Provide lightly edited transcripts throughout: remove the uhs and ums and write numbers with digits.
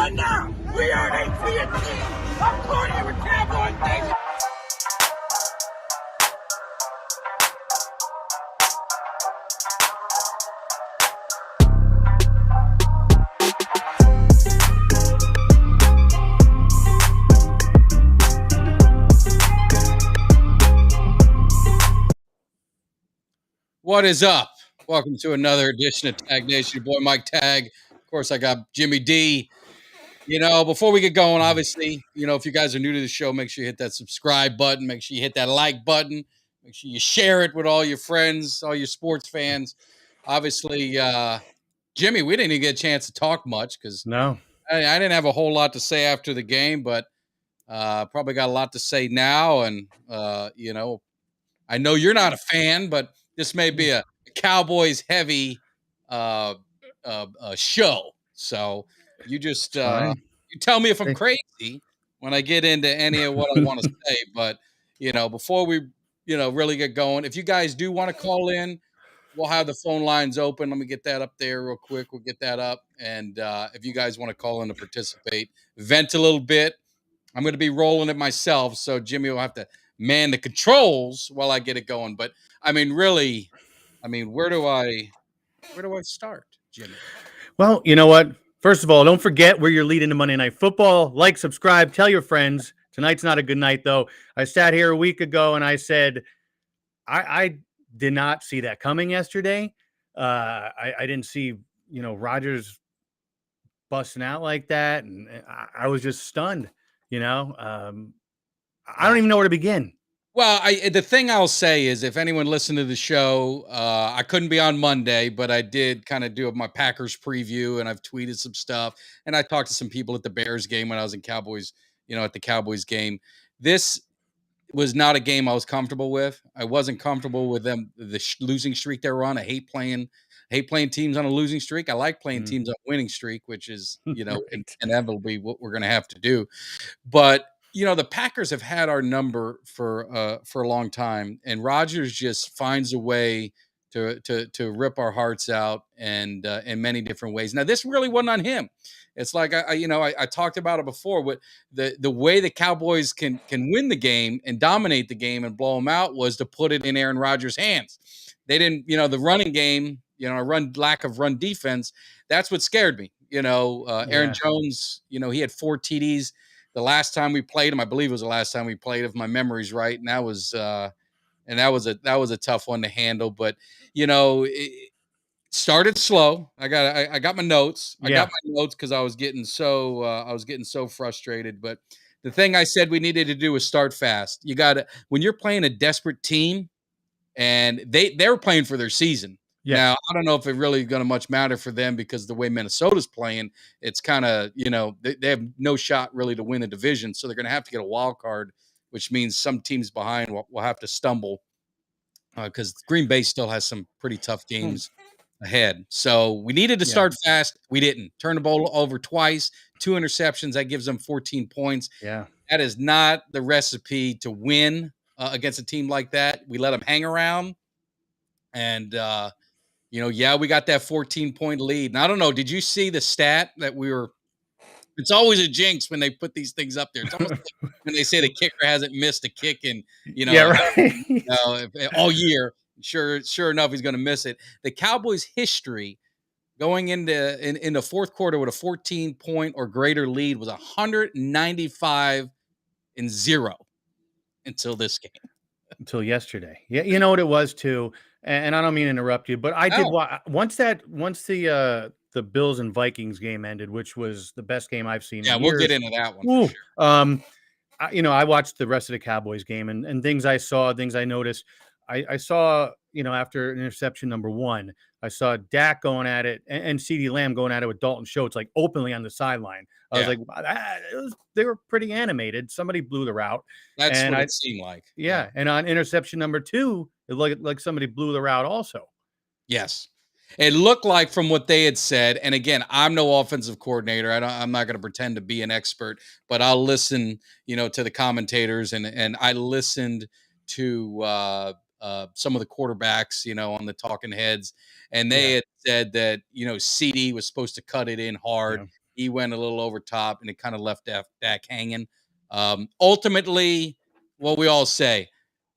And now, we are AT&T. I'm partying with Cowboys Nation. What is up? Welcome to another edition of Tag Nation. Your boy Mike Tag. Of course, I got Jimmy D. Before we get going, obviously, if you guys are new to the show, make sure you hit that subscribe button. Make sure you hit that like button. Make sure you share it with all your friends, all your sports fans. Obviously, Jimmy, we didn't even get a chance to talk much because No, I didn't have a whole lot to say after the game, but probably got a lot to say now. And, I know you're not a fan, but this may be a Cowboys heavy show. So you just you tell me if I'm crazy when I get into any of what I want to say. But before we really get going, if you guys do want to call in, we'll have the phone lines open. Let me get that up there real quick. We'll get that up, and if you guys want to call in to participate, vent a little bit. I'm going to be rolling it myself, so Jimmy will have to man the controls while I get it going. But I mean, really, where do I start, Jimmy? Well, you know what? First of all, don't forget where you're leading to Monday Night Football. Like, subscribe, tell your friends. Tonight's not a good night, though. I sat here a week ago and I said, I did not see that coming yesterday. I didn't see, Rodgers busting out like that. And I was just stunned, I don't even know where to begin. Well, the thing I'll say is, if anyone listened to the show, I couldn't be on Monday, but I did kind of do my Packers preview, and I've tweeted some stuff, and I talked to some people at the Bears game when I was in Cowboys, at the Cowboys game. This was not a game I was comfortable with. I wasn't comfortable with them, the losing streak they were on. I hate playing teams on a losing streak. I like playing teams on a winning streak, which is, Right. inevitably what we're going to have to do. But the Packers have had our number for a long time, and Rodgers just finds a way to rip our hearts out, and in many different ways. Now, this really wasn't on him. It's like I talked about it before. What the way the Cowboys can win the game and dominate the game and blow them out was to put it in Aaron Rodgers' hands. They didn't, the running game, lack of run defense. That's what scared me. Aaron Jones, he had 4 TDs. The last time we played him, I believe it was the last time we played, if my memory's right, and that was a tough one to handle. But it started slow. I got my notes. I got my notes because I was getting so frustrated. But the thing I said we needed to do was start fast. You got to, when you're playing a desperate team, and they were playing for their season. Yes. Now, I don't know if it really going to much matter for them, because the way Minnesota's playing, it's kind of, they have no shot really to win a division. So they're going to have to get a wild card, which means some teams behind will have to stumble, because Green Bay still has some pretty tough games ahead. So we needed to start fast. We didn't. Turn the ball over twice, 2 interceptions. That gives them 14 points. Yeah. That is not the recipe to win against a team like that. We let them hang around. And, we got that 14-point lead. And I don't know, did you see the stat that it's always a jinx when they put these things up there. It's almost like when they say the kicker hasn't missed a kick in, all year. Sure enough, he's going to miss it. The Cowboys' history going in the fourth quarter with a 14-point or greater lead was 195-0 until this game. Until yesterday. Yeah, you know what it was too. And I don't mean to interrupt you, but I did once the Bills and Vikings game ended, which was the best game I've seen. Yeah, in we'll years. get into that one. For sure. I watched the rest of the Cowboys game, and things I saw, things I noticed. I saw, after interception number 1, I saw Dak going at it and CeeDee Lamb going at it with Dalton Schultz, like openly on the sideline. I was like, they were pretty animated. Somebody blew the route. That's what it seemed like. Yeah. And on interception number 2, it looked like somebody blew the route also. Yes. It looked like, from what they had said, and again, I'm no offensive coordinator. I'm not going to pretend to be an expert, but I'll listen, to the commentators, and I listened to some of the quarterbacks, on the talking heads, and they had said that, CD was supposed to cut it in hard. he went a little over top, and it kind of left Dak hanging. Ultimately, what we all say,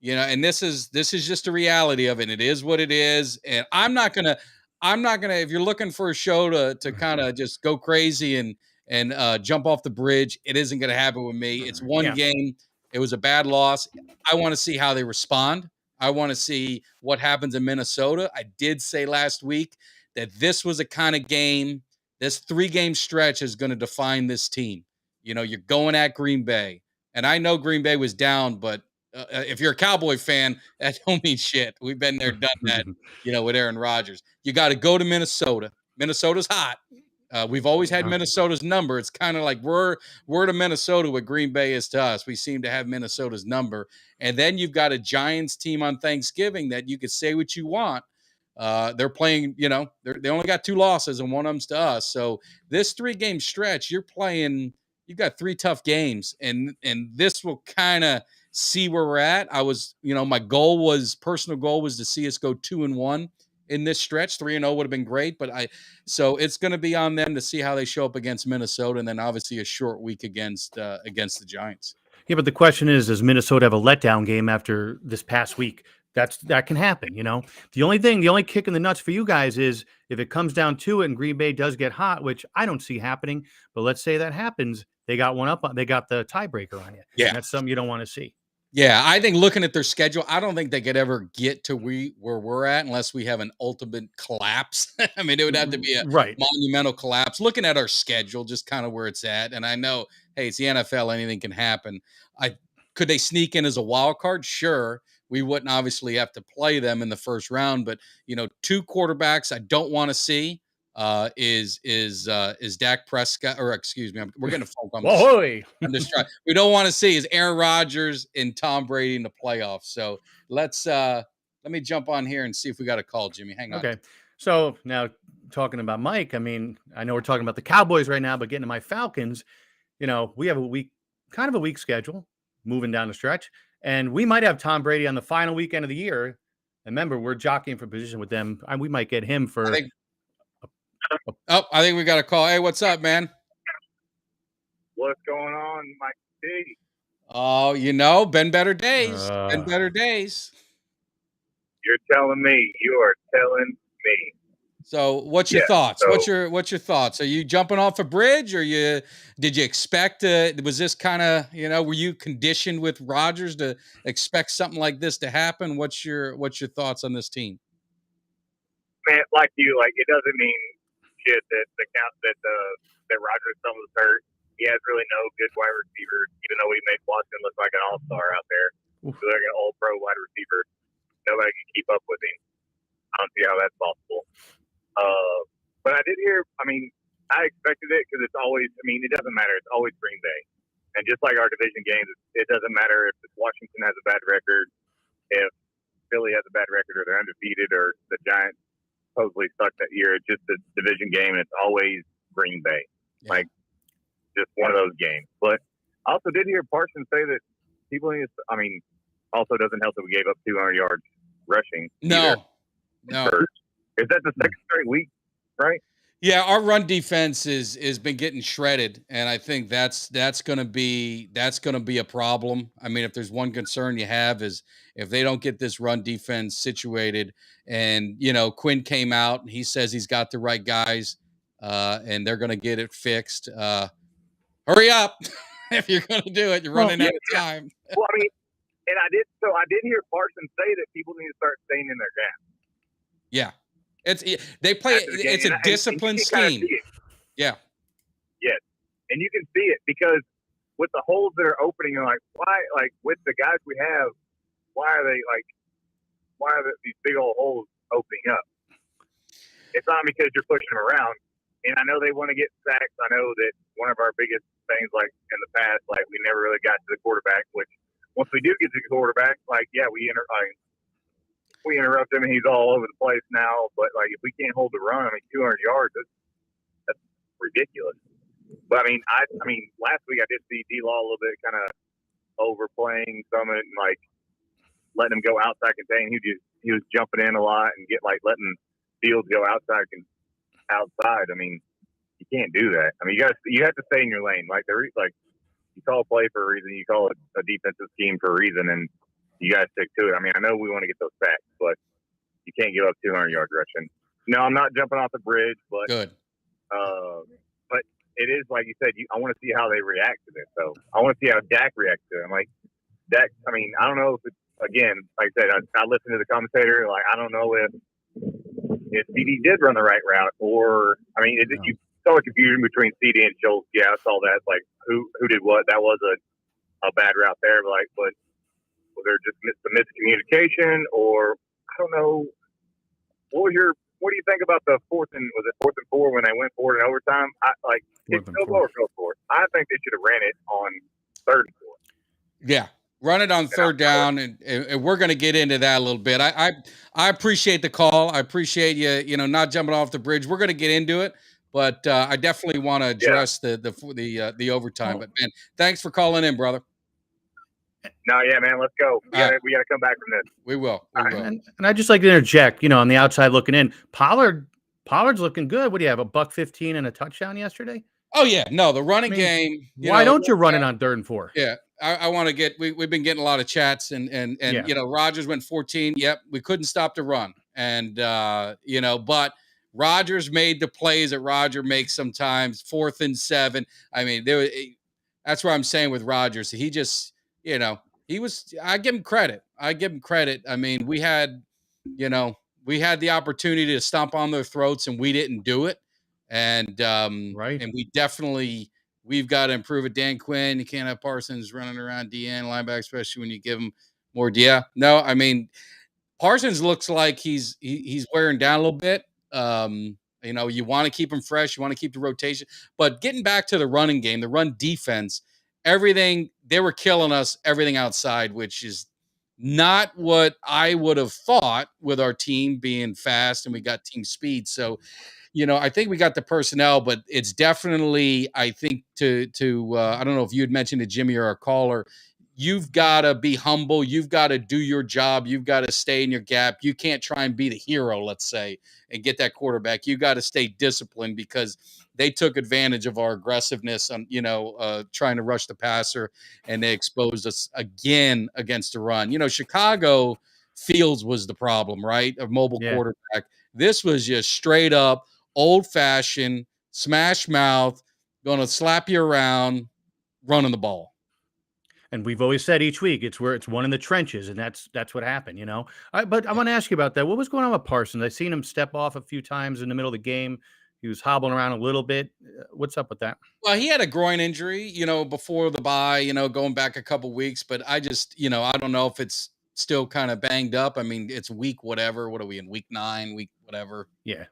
and this is just a reality of it. And it is what it is. And I'm not gonna. If you're looking for a show to kind of just go crazy and jump off the bridge, it isn't gonna happen with me. It's one game. It was a bad loss. I want to see how they respond. I want to see what happens in Minnesota. I did say last week that this was a kind of game. This 3-game stretch is going to define this team. You're going at Green Bay. And I know Green Bay was down, but if you're a Cowboy fan, that don't mean shit. We've been there, done that, with Aaron Rodgers. You got to go to Minnesota. Minnesota's hot. We've always had Minnesota's number. It's kind of like we're to Minnesota what Green Bay is to us. We seem to have Minnesota's number. And then you've got a Giants team on Thanksgiving that you could say what you want. They're playing, they only got 2 losses and one of them's to us. So this 3-game stretch, you've got 3 tough games, and this will kind of see where we're at. I was, my personal goal was to see us go 2-1 in this stretch. 3-0 would have been great, so it's going to be on them to see how they show up against Minnesota, and then obviously a short week against the Giants. Yeah, but the question is, does Minnesota have a letdown game after this past week? That can happen, The only kick in the nuts for you guys is if it comes down to it and Green Bay does get hot, which I don't see happening, but let's say that happens, they got they got the tiebreaker on you. Yeah. And that's something you don't want to see. Yeah, I think looking at their schedule, I don't think they could ever get to where we're at unless we have an ultimate collapse. I mean, it would have to be a monumental collapse. Looking at our schedule, just kind of where it's at, and I know, hey, it's the NFL, anything can happen. Could they sneak in as a wild card? Sure. We wouldn't obviously have to play them in the first round, but 2 quarterbacks I don't want to see is Dak Prescott, or excuse me, we're getting a phone call. I'm just trying. We don't want to see is Aaron Rodgers and Tom Brady in the playoffs. So let me jump on here and see if we got a call, Jimmy. Hang on. Okay. So now talking about Mike, I mean, I know we're talking about the Cowboys right now, but getting to my Falcons, we have kind of a weak schedule moving down the stretch, and we might have Tom Brady on the final weekend of the year. And remember, we're jockeying for position with them. We might get him for. I think we got a call. Hey, what's up, man? What's going on, Mike T? Oh, been better days. Been better days. You're telling me. You are telling me. So, what's your thoughts? What's your thoughts? Are you jumping off a bridge, or did you expect? Was this kind of were you conditioned with Rodgers to expect something like this to happen? What's your thoughts on this team? Man, it doesn't mean shit that Rodgers stumbles hurt. He has really no good wide receivers, even though he made Watson look like an all-star out there. So like an all-pro wide receiver. Nobody can keep up with him. I don't see how that's possible. But I did hear, I expected it because it's always, it doesn't matter. It's always Green Bay. And just like our division games, it doesn't matter if Washington has a bad record, if Philly has a bad record, or they're undefeated, or the Giants supposedly sucked that year. It's just a division game, and it's always Green Bay. Yeah. Just one of those games. But I also did hear Parsons say that people need to, also doesn't help that we gave up 200 yards rushing. No. Is that the second straight week, right? Yeah, our run defense is been getting shredded, and I think that's going to be a problem. I mean, if there's one concern you have is if they don't get this run defense situated, and Quinn came out and he says he's got the right guys, and they're going to get it fixed. Hurry up if you're going to do it. You're running out of time. Well, and I did hear Parsons say that people need to start staying in their gap. Yeah. It's a disciplined scheme. Yeah. Yes. And you can see it because with the holes that are opening, you're like, why, with the guys we have, why are these big old holes opening up? It's not because you're pushing them around. And I know they want to get sacks. I know that one of our biggest things, in the past, we never really got to the quarterback, which once we do get to the quarterback, we interrupt him and he's all over the place now. But if we can't hold the run, 200 yards, that's ridiculous. But last week I did see D-Law a little bit kind of overplaying some of it and letting him go outside contain. He was jumping in a lot and letting Fields go outside. You can't do that. I mean, you have to stay in your lane. Like you call a play for a reason. You call it a defensive scheme for a reason, and you got to stick to it. I mean, I know we want to get those sacks, but you can't give up 200-yard rushing. No, I'm not jumping off the bridge, but Good. But it is like you said. I want to see how they react to this. So I want to see how Dak reacts to it. I'm like Dak. I mean, I don't know if it's, again, like I said, I listened to the commentator. Like I don't know if CD did run the right route, or I mean, you saw a confusion between CD and Schultz. Yeah, I saw that. Like who did what? That was a bad route there. But was there just some miscommunication, or I don't know. What do you think about the fourth and 4 when they went for it in overtime? It's field goal or go for it. I think they should have ran it on 3rd and 4. Yeah. Run it on 3rd down, and we're going to get into that a little bit. I appreciate the call. I appreciate you not jumping off the bridge. We're going to get into it, but I definitely want to address the overtime. But man, thanks for calling in, brother. No, yeah, man, let's go. We got to come back from this. We will. And I'd just like to interject. On the outside looking in, Pollard's looking good. What do you have? $115 and a touchdown yesterday? Oh yeah, no, the running game. Why don't you run it on 3rd and 4? Yeah. I want to get. We've been getting a lot of chats, and Rodgers went 14. Yep, we couldn't stop the run, and but Rodgers made the plays that Rodgers makes sometimes. 4th and 7. I mean, that's what I'm saying with Rodgers. He just, he was. I give him credit. I mean, we had the opportunity to stomp on their throats, and we didn't do it, and right, and we definitely. We've got to improve it. Dan Quinn, you can't have Parsons running around DN linebacker, especially when you give him more. Yeah, no, I mean, Parsons looks like he's wearing down a little bit. You want to keep him fresh. You want to keep the rotation. But getting back to the running game, the run defense, everything, they were killing us, everything outside, which is not what I would have thought with our team being fast and we got team speed. So, I think we got the personnel, but it's definitely, I think I don't know if you had mentioned to Jimmy or our caller, you've got to be humble. You've got to do your job. You've got to stay in your gap. You can't try and be the hero, let's say, and get that quarterback. You got to stay disciplined because they took advantage of our aggressiveness on, trying to rush the passer, and they exposed us again against the run. Chicago Fields was the problem, right? A mobile quarterback. This was just straight up old-fashioned, smash mouth, going to slap you around, running the ball. And we've always said each week it's one in the trenches, and that's what happened, But I want to ask you about that. What was going on with Parsons? I seen him step off a few times in the middle of the game. He was hobbling around a little bit. What's up with that? Well, he had a groin injury, before the bye, going back a couple weeks. But I just, I don't know if it's still kind of banged up. I mean, it's week whatever. What are we in, week 9, week whatever? Yeah.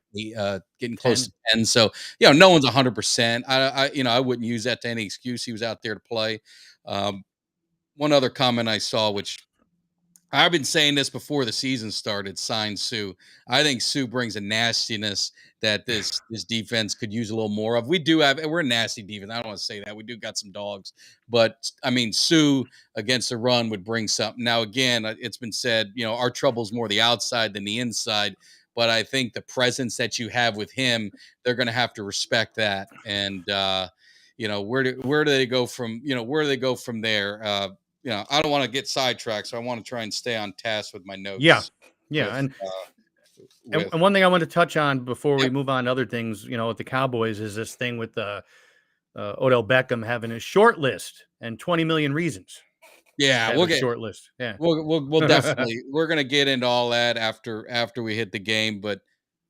Getting close to 10. So, no one's 100%. I wouldn't use that to any excuse. He was out there to play. One other comment I saw, which I've been saying this before the season started, sign Sue. I think Sue brings a nastiness that this defense could use a little more of. We're a nasty defense. I don't want to say that. We do got some dogs. But, I mean, Sue against the run would bring something. Now, again, it's been said, our trouble's more the outside than the inside. But I think the presence that you have with him, they're going to have to respect that. And, where do they go from, where do they go from there? I don't want to get sidetracked, so I want to try and stay on task with my notes. Yeah. And one thing I want to touch on before we move on to other things, with the Cowboys is this thing with Odell Beckham having a short list and 20 million reasons. Yeah, we'll get short list. Yeah, we'll definitely we're gonna get into all that after we hit the game. But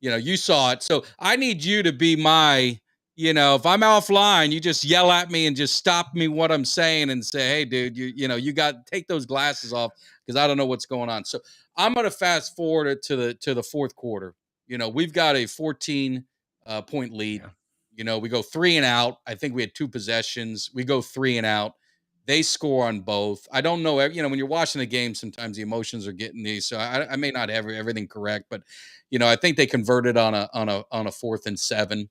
you saw it, so I need you to be my. If I'm offline, you just yell at me and just stop me what I'm saying and say, "Hey, dude, you got to take those glasses off because I don't know what's going on." So I'm going to fast forward it to the 4th quarter. We've got a 14 point lead. Yeah. We go 3 and out. I think we had 2 possessions. We go 3 and out. They score on both. I don't know. When you're watching the game, sometimes the emotions are getting these. So I may not have everything correct, but I think they converted on a 4th and 7.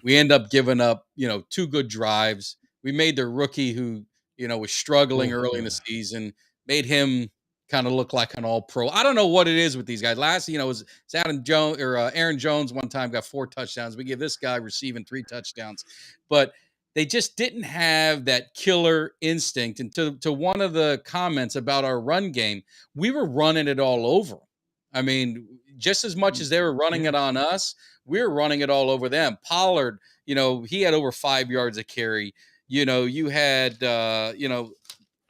We end up giving up, 2 good drives. We made the rookie who, was struggling early in the season, made him kind of look like an all-pro. I don't know what it is with these guys. Last, it was Adam Jones or Aaron Jones one time got 4 touchdowns. We give this guy receiving 3 touchdowns, but they just didn't have that killer instinct. And to one of the comments about our run game, we were running it all over. I mean, just as much as they were running it on us, we were running it all over them. Pollard, he had over 5 yards a carry. You had,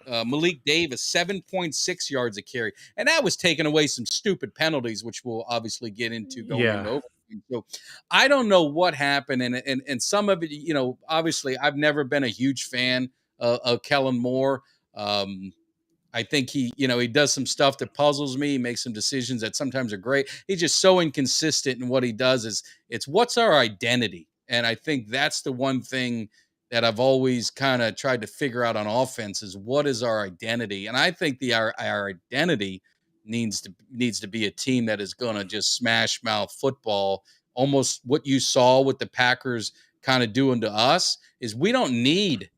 Malik Davis, 7.6 yards a carry. And that was taking away some stupid penalties, which we'll obviously get into going into overtime. So I don't know what happened. And some of it, obviously I've never been a huge fan of Kellen Moore. I think he does some stuff that puzzles me. He makes some decisions that sometimes are great. He's just so inconsistent in what he does. It's what's our identity? And I think that's the one thing that I've always kind of tried to figure out on offense is what is our identity? And I think our identity needs to be a team that is going to just smash mouth football. Almost what you saw with the Packers kind of doing to us is we don't need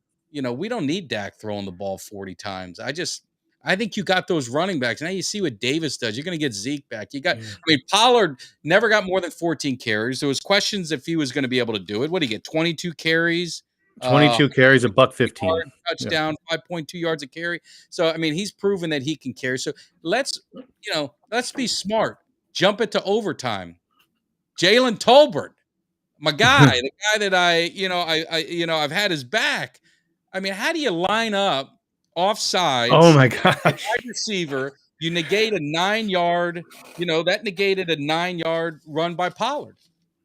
Dak throwing the ball 40 times. I think you got those running backs. Now you see what Davis does. You're going to get Zeke back. Pollard never got more than 14 carries. There was questions if he was going to be able to do it. What did he get? 22 carries. 22 carries, $115. Touchdown, 5.2 yards a carry. So, he's proven that he can carry. So let's be smart. Jump it to overtime. Jalen Tolbert, my guy, the guy that I've had his back. How do you line up offsides? Oh my gosh. Wide receiver, you negate a 9-yard, that negated a 9-yard run by Pollard.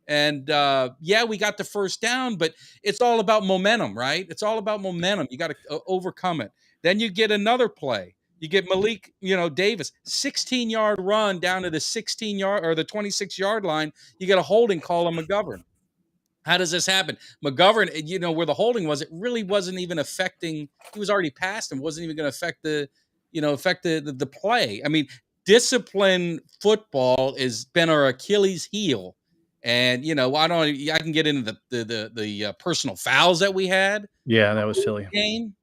And we got the first down, but it's all about momentum, right? It's all about momentum. You got to overcome it. Then you get another play. You get Malik, Davis, 16-yard run down to the 16-yard or the 26-yard line. You get a holding call on McGovern. How does this happen? McGovern, where the holding was, it really wasn't even affecting. He was already past him. Wasn't even going to affect the play. Discipline football has been our Achilles heel. And I can get into the personal fouls that we had. Yeah, that was silly. Game,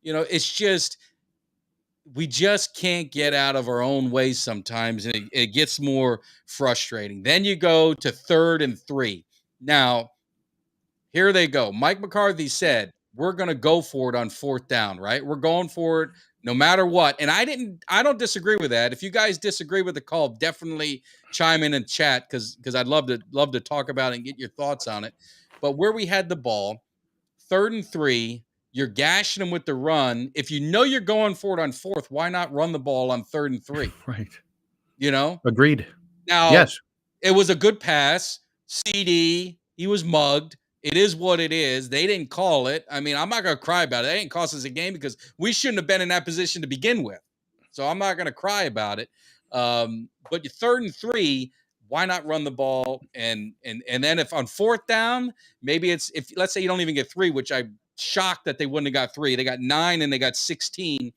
it's just we just can't get out of our own way sometimes, and it gets more frustrating. Then you go to 3rd and 3. Now, here they go. Mike McCarthy said we're going to go for it on 4th down. Right? We're going for it no matter what. And I don't disagree with that. If you guys disagree with the call, definitely chime in and chat because I'd love to talk about it and get your thoughts on it. But where we had the ball, 3rd and 3, you're gashing them with the run. If you know you're going for it on 4th, why not run the ball on 3rd and 3? Right. Agreed. Now, yes, it was a good pass. CD, he was mugged. It is what it is. They didn't call it. I'm not going to cry about it. They didn't cost us a game because we shouldn't have been in that position to begin with. So I'm not going to cry about it. But your 3rd and 3, why not run the ball? And then if on 4th down, maybe if let's say you don't even get 3, which I'm shocked that they wouldn't have got 3. They got 9 and they got 16.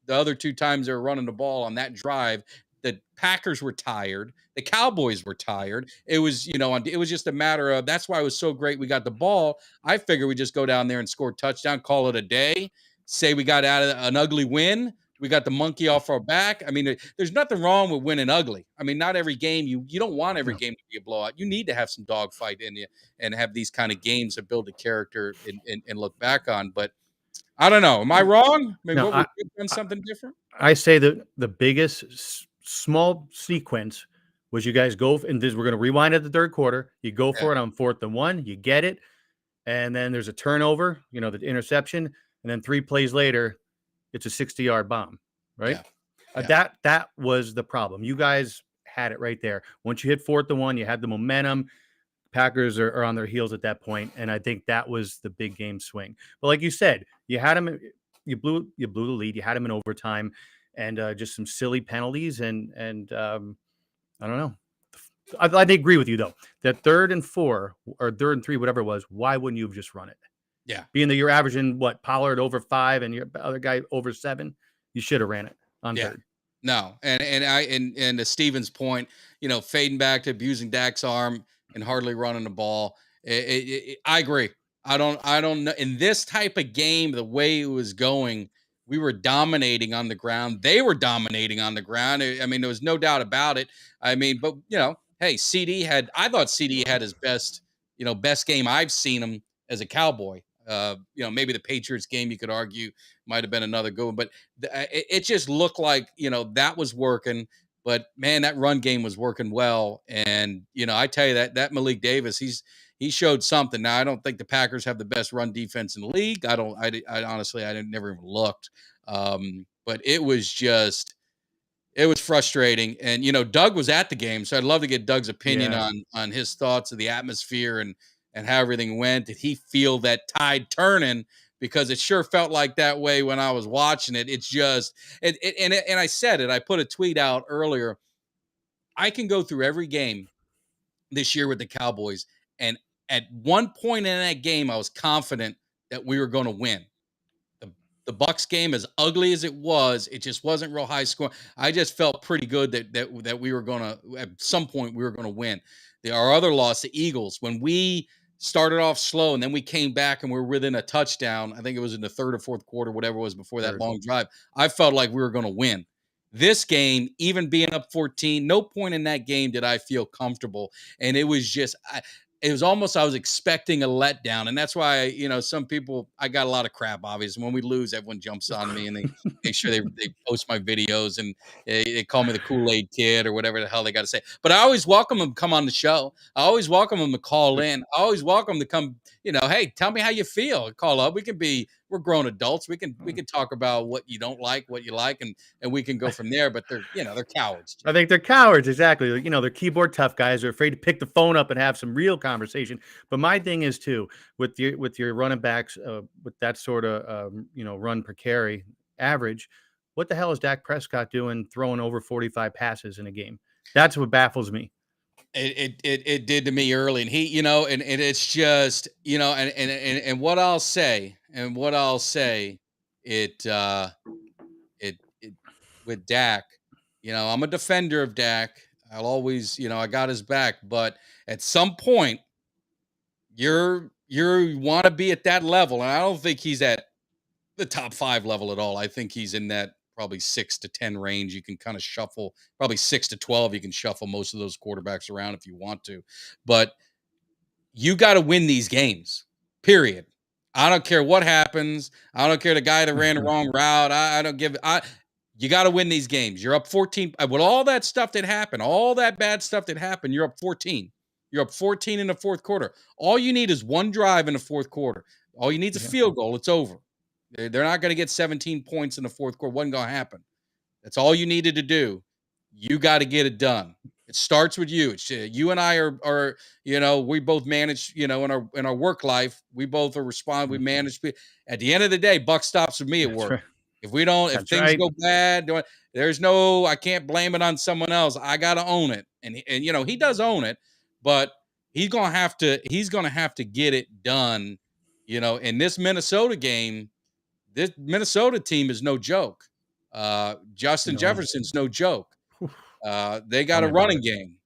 The other 2 times they were running the ball on that drive. The Packers were tired. The Cowboys were tired. It was, it was just a matter of, that's why it was so great. We got the ball. I figured we just go down there and score a touchdown, call it a day, say we got out of an ugly win. We got the monkey off our back. There's nothing wrong with winning ugly. Not every game, you don't want every game to be a blowout. You need to have some dogfight in you and have these kind of games to build a character and look back on. But I don't know. Am I wrong? We've done something different? I say that the biggest small sequence was you guys go, and we're going to rewind at the 3rd quarter. You go for it on 4th and 1. You get it. And then there's a turnover, the interception. And then 3 plays later, it's a 60-yard bomb, right? That was the problem. You guys had it right there. Once you hit 4th and 1, you had the momentum. Packers are on their heels at that point, and I think that was the big game swing. But like you said, you had them, you blew the lead. You had them in overtime, and just some silly penalties. And I don't know. I agree with you though. That 3rd and 4 or 3rd and 3, whatever it was, why wouldn't you have just run it? Yeah. Being that you're averaging Pollard over 5 and your other guy over 7, you should have ran it on 3rd. No, and to Steven's point, fading back to abusing Dak's arm and hardly running the ball. I agree. I don't know. In this type of game, the way it was going, We were dominating on the ground. They were dominating on the ground. I mean, there was no doubt about it. I mean, but hey, I thought CD had his best game I've seen him as a Cowboy. Maybe the Patriots game, you could argue, might have been another good one, but it just looked like, that was working. But man, that run game was working well. And, I tell you that Malik Davis, he showed something. Now, I don't think the Packers have the best run defense in the league. I honestly, never even looked. But it was frustrating. And, Doug was at the game, so I'd love to get Doug's opinion on his thoughts of the atmosphere and how everything went. Did he feel that tide turning? Because it sure felt like that way when I was watching it. It's just, and I said it, I put a tweet out earlier. I can go through every game this year with the Cowboys, and at one point in that game, I was confident that we were going to win. The Bucs game, as ugly as it just wasn't real high score. I just felt pretty good that we were going to, at some point, we were going to win. Our other loss, the Eagles, when we started off slow and then we came back and we were within a touchdown. I think it was in the third or fourth quarter, whatever it was before that long drive. I felt like we were going to win. This game, even being up 14, no point in that game did I feel comfortable. And it was just, it was almost, I was expecting a letdown. And that's why, some people, I got a lot of crap, obviously. When we lose, everyone jumps on me and they make sure they post my videos and they call me the Kool-Aid kid or whatever the hell they got to say. But I always welcome them to come on the show. I always welcome them to call in. I always welcome to come, hey, tell me how you feel. Call up. We're grown adults. We can talk about what you don't like, what you like, and we can go from there. But they're cowards. I think they're cowards. Exactly. They're keyboard tough guys. They're afraid to pick the phone up and have some real conversation. But my thing is too, with your running backs, with that sort of run per carry average, what the hell is Dak Prescott doing throwing over 45 passes in a game? That's what baffles me. It did to me early, and he, and it's just, and what I'll say, it with Dak, I'm a defender of Dak. I'll always, I got his back, but at some point, you want to be at that level, and I don't think he's at the top 5 level at all. I think he's in that probably 6 to 10 range. You can kind of shuffle, probably 6 to 12. You can shuffle most of those quarterbacks around if you want to, but you got to win these games, period. I don't care what happens. I don't care the guy that ran the wrong route. You got to win these games. You're up 14 with all that stuff that happened, all that bad stuff that happened. You're up 14. You're up 14 in the fourth quarter. All you need is one drive in the fourth quarter. All you need is a field goal. It's over. They're not going to get 17 points in the fourth quarter. Wasn't going to happen. That's all you needed to do. You got to get it done. It starts with you. It's, you and I are we both manage, in our work life, we both are responsible. We manage. At the end of the day, buck stops with me at work. Right. If things go bad, I can't blame it on someone else. I got to own it. And he does own it, but he's going to have to get it done. In this Minnesota game, this Minnesota team is no joke. Justin Jefferson's no joke. They got a running game.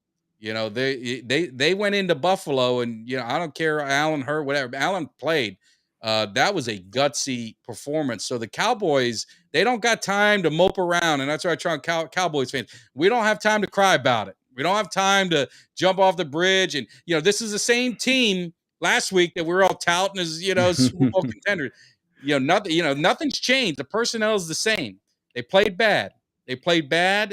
They went into Buffalo, and I don't care, Allen hurt, whatever. Allen played. That was a gutsy performance. So the Cowboys, they don't got time to mope around, and that's why I try Cowboys fans. We don't have time to cry about it. We don't have time to jump off the bridge. And this is the same team last week that we were all touting as Super Bowl contenders. Nothing's changed. The personnel is the same. They played bad.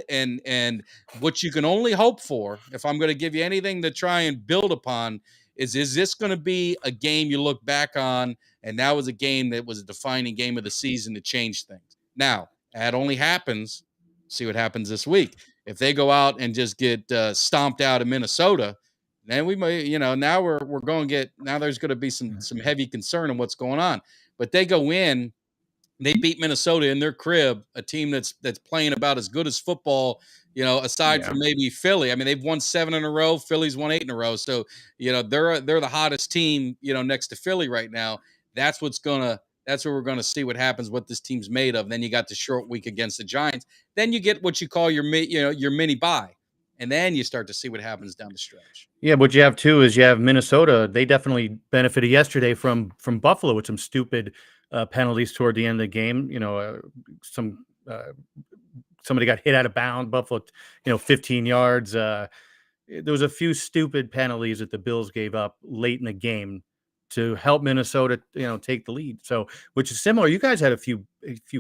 And what you can only hope for, if I'm going to give you anything to try and build upon, is this going to be a game you look back on, and that was a game that was a defining game of the season to change things. Now, that only happens, see what happens this week. If they go out and just get stomped out of Minnesota, then we may, now we're going to get, now there's going to be some heavy concern on what's going on. But they go in, they beat Minnesota in their crib, a team that's playing about as good as football, aside from maybe Philly. I mean, they've won 7 in a row. Philly's won 8 in a row. So, they're the hottest team, next to Philly right now. That's where we're going to see what happens, what this team's made of. Then you got the short week against the Giants. Then you get what you call your mini bye. And then you start to see what happens down the stretch. Yeah, what you have too is you have Minnesota. They definitely benefited yesterday from Buffalo with some stupid penalties toward the end of the game. Somebody got hit out of bounds. Buffalo, 15 yards. There was a few stupid penalties that the Bills gave up late in the game to help Minnesota, take the lead. So, which is similar. You guys had a few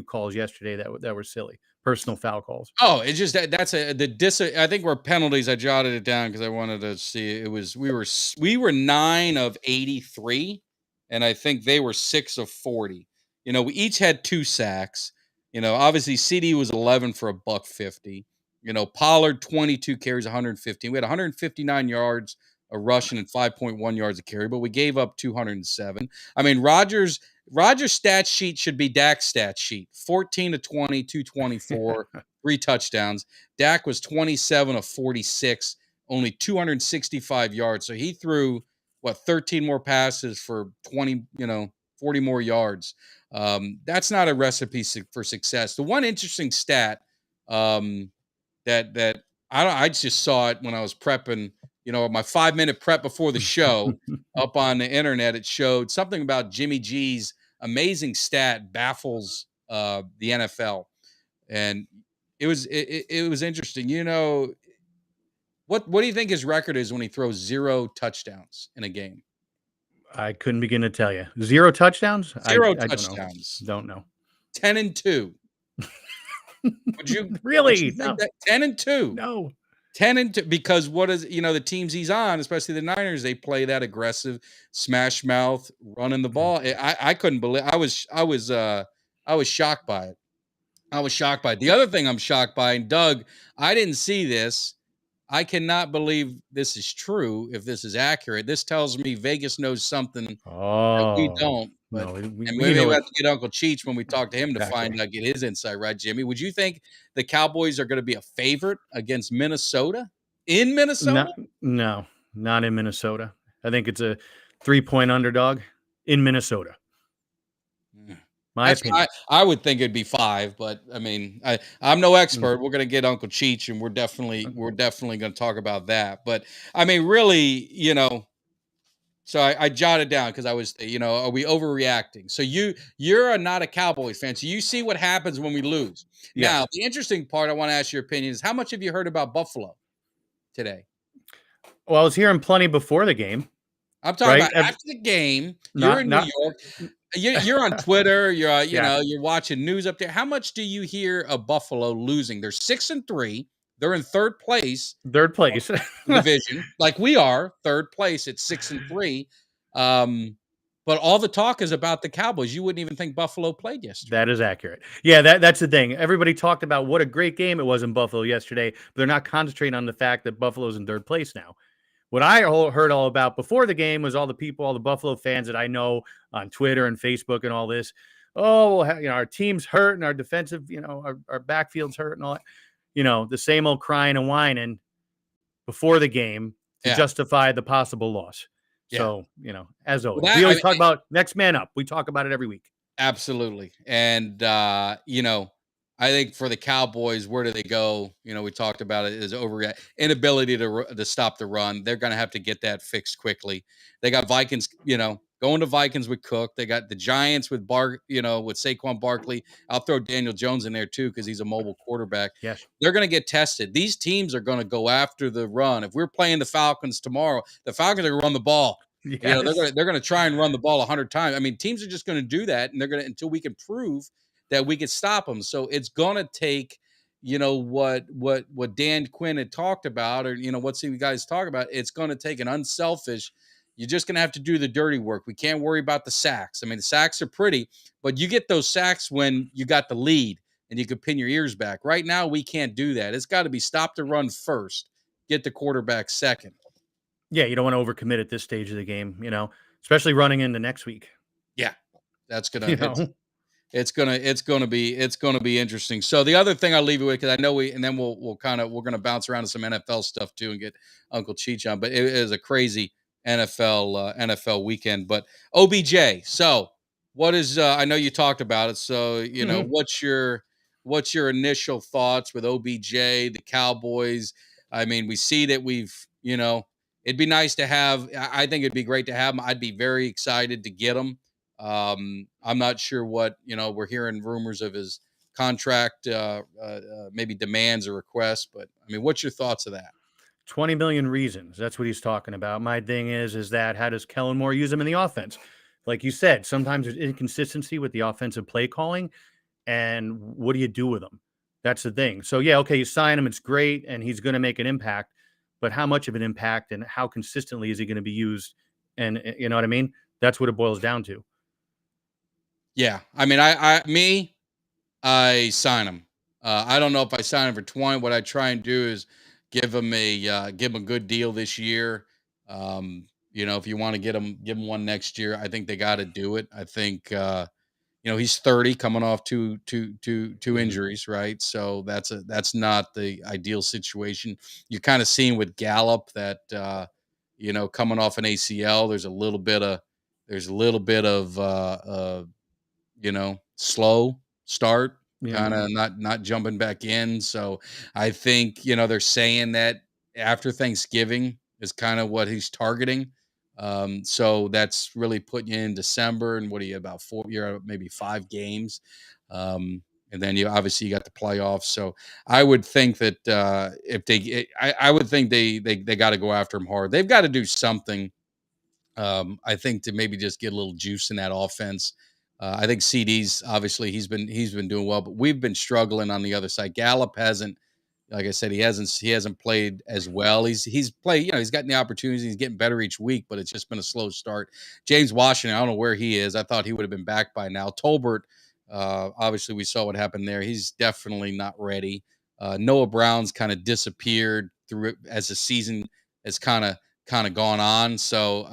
calls yesterday that were silly, personal foul calls. Oh, it's just I think we're penalties. I jotted it down because I wanted to see. It was we were 9 of 83, and I think they were 6 of 40. We each had 2 sacks. Obviously CD was 11 for $150. Pollard 22 carries, 115. We had 159 yards a rushing and 5.1 yards a carry, but we gave up 207. I mean, Rodgers' stat sheet should be Dak's stat sheet. 14 to 20, 224, 3 touchdowns. Dak was 27 of 46, only 265 yards. So he threw 13 more passes for 20, 40 more yards. That's not a recipe for success. The one interesting stat that I just saw it when I was prepping, my 5-minute prep before the show up on the internet. It showed something about Jimmy G's amazing stat baffles the NFL, and it was interesting. What do you think his record is when he throws 0 touchdowns in a game? I couldn't begin to tell you. 0 touchdowns? 0 I touchdowns. Don't know. 10-2. Would you really? No. 10-2. No. 10-2, because what is the teams he's on, especially the Niners, they play that aggressive smash mouth running the ball. I couldn't believe I was shocked by it. I was shocked by it. The other thing I'm shocked by, and Doug, I didn't see this. I cannot believe this is true. If this is accurate, this tells me Vegas knows something that we don't. But, no, and maybe we'll have to get Uncle Cheech when we talk to him to find out, get his insight, right, Jimmy? Would you think the Cowboys are going to be a favorite against Minnesota? In Minnesota? No, not in Minnesota. I think it's a 3-point underdog in Minnesota. My opinion. I would think it'd be 5, but I mean, I'm no expert. We're going to get Uncle Cheech, and we're definitely going to talk about that. But I mean, really, so I jotted down because I was, are we overreacting? So you're not a Cowboys fan, so you see what happens when we lose. Yes. Now, the interesting part I want to ask your opinion is, how much have you heard about Buffalo today? Well, I was hearing plenty before the game. I'm talking about after the game. You're in New York. You're on Twitter. You're you're watching news up there. How much do you hear of Buffalo losing? They're 6-3. They're in third place. Division, like we are, third place at 6-3. But all the talk is about the Cowboys. You wouldn't even think Buffalo played yesterday. That is accurate. Yeah, that's the thing. Everybody talked about what a great game it was in Buffalo yesterday, but they're not concentrating on the fact that Buffalo's in third place now. What I heard all about before the game was all the Buffalo fans that I know on Twitter and Facebook and all this. Oh, well, our team's hurt and our defensive, our backfield's hurt and all that. The same old crying and whining before the game to justify the possible loss. Yeah. So, as always, we always talk about next man up. We talk about it every week. Absolutely. And, I think for the Cowboys, where do they go? We talked about it as inability to stop the run. They're going to have to get that fixed quickly. They got Vikings, going to Vikings with Cook. They got the Giants with with Saquon Barkley. I'll throw Daniel Jones in there too, because he's a mobile quarterback. Yes. They're going to get tested. These teams are going to go after the run. If we're playing the Falcons tomorrow, the Falcons are going to run the ball. Yes. They're going to try and run the ball 100 times. I mean, teams are just going to do that, and they're going to, until we can prove that we could stop them. So it's going to take, what Dan Quinn had talked about, or, what some guys talk about. It's going to take an unselfish. You're just going to have to do the dirty work. We can't worry about the sacks. I mean, the sacks are pretty, but you get those sacks when you got the lead and you can pin your ears back. Right now, we can't do that. It's got to be stop the run first, get the quarterback second. Yeah, you don't want to overcommit at this stage of the game, especially running into next week. Yeah, that's going to It's gonna be interesting. So the other thing I'll leave you with, because I know we're gonna bounce around to some NFL stuff too and get Uncle Cheech on. But it is a crazy NFL weekend. But OBJ. So what is? I know you talked about it. So what's your initial thoughts with OBJ, the Cowboys? I mean, we see that it'd be nice to have. I think it'd be great to have him. I'd be very excited to get him. I'm not sure what, we're hearing rumors of his contract, maybe demands or requests, but I mean, what's your thoughts of that? 20 million reasons. That's what he's talking about. My thing is that how does Kellen Moore use him in the offense? Like you said, sometimes there's inconsistency with the offensive play calling. And what do you do with him? That's the thing. So, yeah, okay, you sign him. It's great. And he's going to make an impact. But how much of an impact and how consistently is he going to be used? And you know what I mean? That's what it boils down to. Yeah. I mean, I sign him. I don't know if I sign him for 20. What I try and do is give him a good deal this year. If you want to give him one next year, I think they got to do it. I think he's 30, coming off two injuries, right? So that's not the ideal situation. You're kind of seeing with Gallup that coming off an ACL, there's a little bit of slow start, Yeah. kind of not jumping back in. So I think, they're saying that after Thanksgiving is kind of what he's targeting. So that's really putting you in December, and what are you, about 4, you're maybe 5 games. And then you obviously you got the playoffs. So I would think that I would think they got to go after him hard. They've got to do something. I think to maybe just get a little juice in that offense. I think CD's obviously he's been doing well, but we've been struggling on the other side. Gallup hasn't, like I said, he hasn't played as well. He's played, he's gotten the opportunities. He's getting better each week, but it's just been a slow start. James Washington, I don't know where he is. I thought he would have been back by now. Tolbert, obviously we saw what happened there. He's definitely not ready. Noah Brown's kind of disappeared through as the season has kind of gone on. So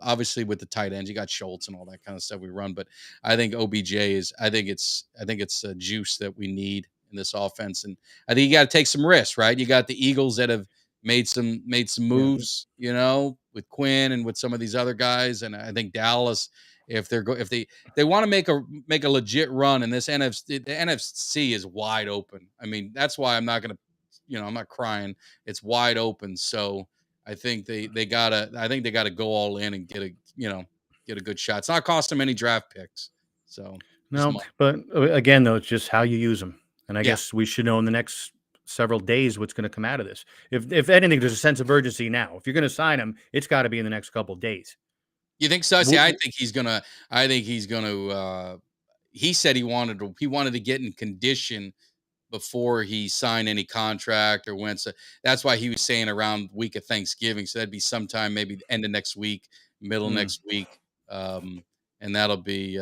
obviously with the tight ends, you got Schultz and all that kind of stuff we run. But I think OBJ I think it's a juice that we need in this offense. And I think you got to take some risks, right? You got the Eagles that have made some moves, with Quinn and with some of these other guys. And I think Dallas, if they want to make a legit run in this NFC, the NFC is wide open. I mean, that's why I'm not going to, I'm not crying. It's wide open. So I think they gotta go all in and get a good shot. It's not costing them any draft picks. So No, but again, though, it's just how you use them. And I Yeah. guess we should know in the next several days what's going to come out of this. If anything, there's a sense of urgency now. If you're going to sign him, it's got to be in the next couple of days. You think so? See, I think he's gonna. He said he wanted to get in condition before he signed any contract or went. So that's why he was saying around week of Thanksgiving. So that'd be sometime maybe end of next week, middle next week. And that'll be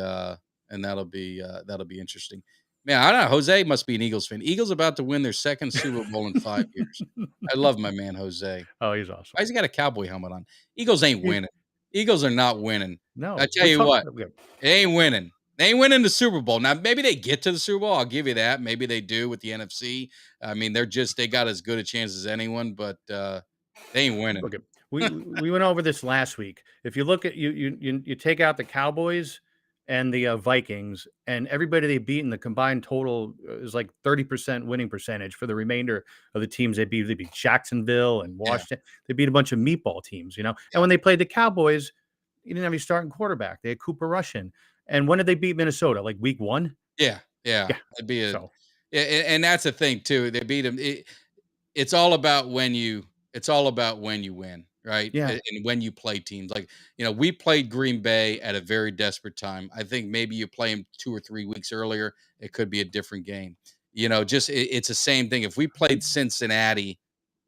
interesting. Man, I don't know. Jose must be an Eagles fan. Eagles about to win their second Super Bowl in 5 years. I love my man Jose. Oh, he's awesome. Why's he got a cowboy helmet on? Eagles ain't winning. Eagles are not winning. No, I tell you what, they ain't winning. They ain't winning the Super Bowl. Now, maybe they get to the Super Bowl. I'll give you that. Maybe they do with the NFC. I mean, they got as good a chance as anyone, but they ain't winning. Okay. We went over this last week. If you look at you take out the Cowboys and the Vikings, and everybody they beat in the combined total is like 30% winning percentage for the remainder of the teams they beat. They beat Jacksonville and Washington. Yeah. They beat a bunch of meatball teams, And when they played the Cowboys, you didn't have your starting quarterback. They had Cooper Rush in. And when did they beat Minnesota? Like week 1? Yeah. That'd be and that's the thing too. They beat them. It's all about when you win, right? Yeah. And when you play teams like, we played Green Bay at a very desperate time. I think maybe you play them 2 or 3 weeks earlier, it could be a different game. It's the same thing. If we played Cincinnati,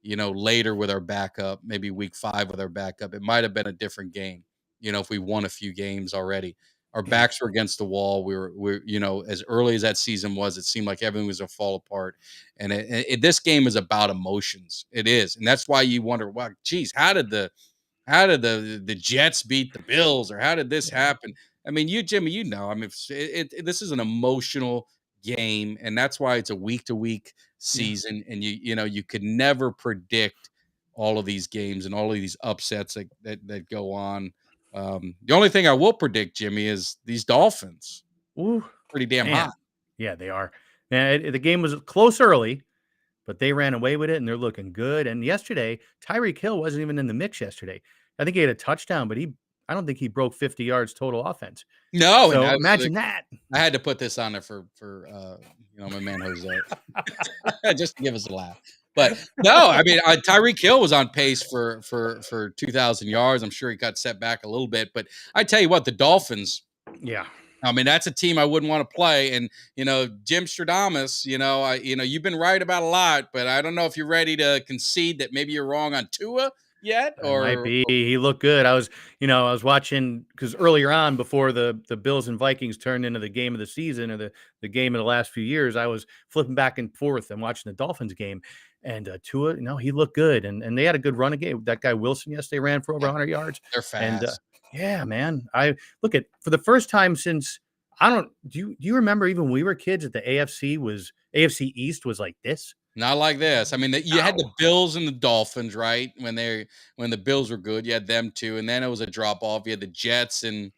later with our backup, maybe week 5 with our backup, it might have been a different game. If we won a few games already. Our backs were against the wall. We're as early as that season was, it seemed like everything was going to fall apart. And this game is about emotions. It is. And that's why you wonder, wow, geez, how did the Jets beat the Bills, or how did this happen? I mean, Jimmy, I mean, this is an emotional game, and that's why it's a week-to-week season. And you could never predict all of these games and all of these upsets that go on. The only thing I will predict, Jimmy, is these Dolphins. Ooh, pretty damn hot. Yeah, they are. And the game was close early, but they ran away with it, and they're looking good. And yesterday, Tyreek Hill wasn't even in the mix yesterday. I think he had a touchdown, but I don't think he broke 50 yards total offense. No, So and imagine that. I had to put this on there for my man Jose, just to give us a laugh. But no, I mean Tyreek Hill was on pace for 2,000 yards. I'm sure he got set back a little bit, but I tell you what, the Dolphins. Yeah. I mean, that's a team I wouldn't want to play. And Jim Stradamus, you've been right about a lot, but I don't know if you're ready to concede that maybe you're wrong on Tua yet. Or might be. He looked good. I was watching because earlier on, before the Bills and Vikings turned into the game of the season or the game of the last few years, I was flipping back and forth and watching the Dolphins game. And Tua, he looked good, and they had a good run game. That guy Wilson yesterday ran for over 100 yards. They're fast. And yeah, man. I look at for the first time since do you remember even when we were kids that the AFC East was like this? Not like this. I mean, you had the Bills and the Dolphins, right? When the Bills were good, you had them too, and then it was a drop off. You had the Jets and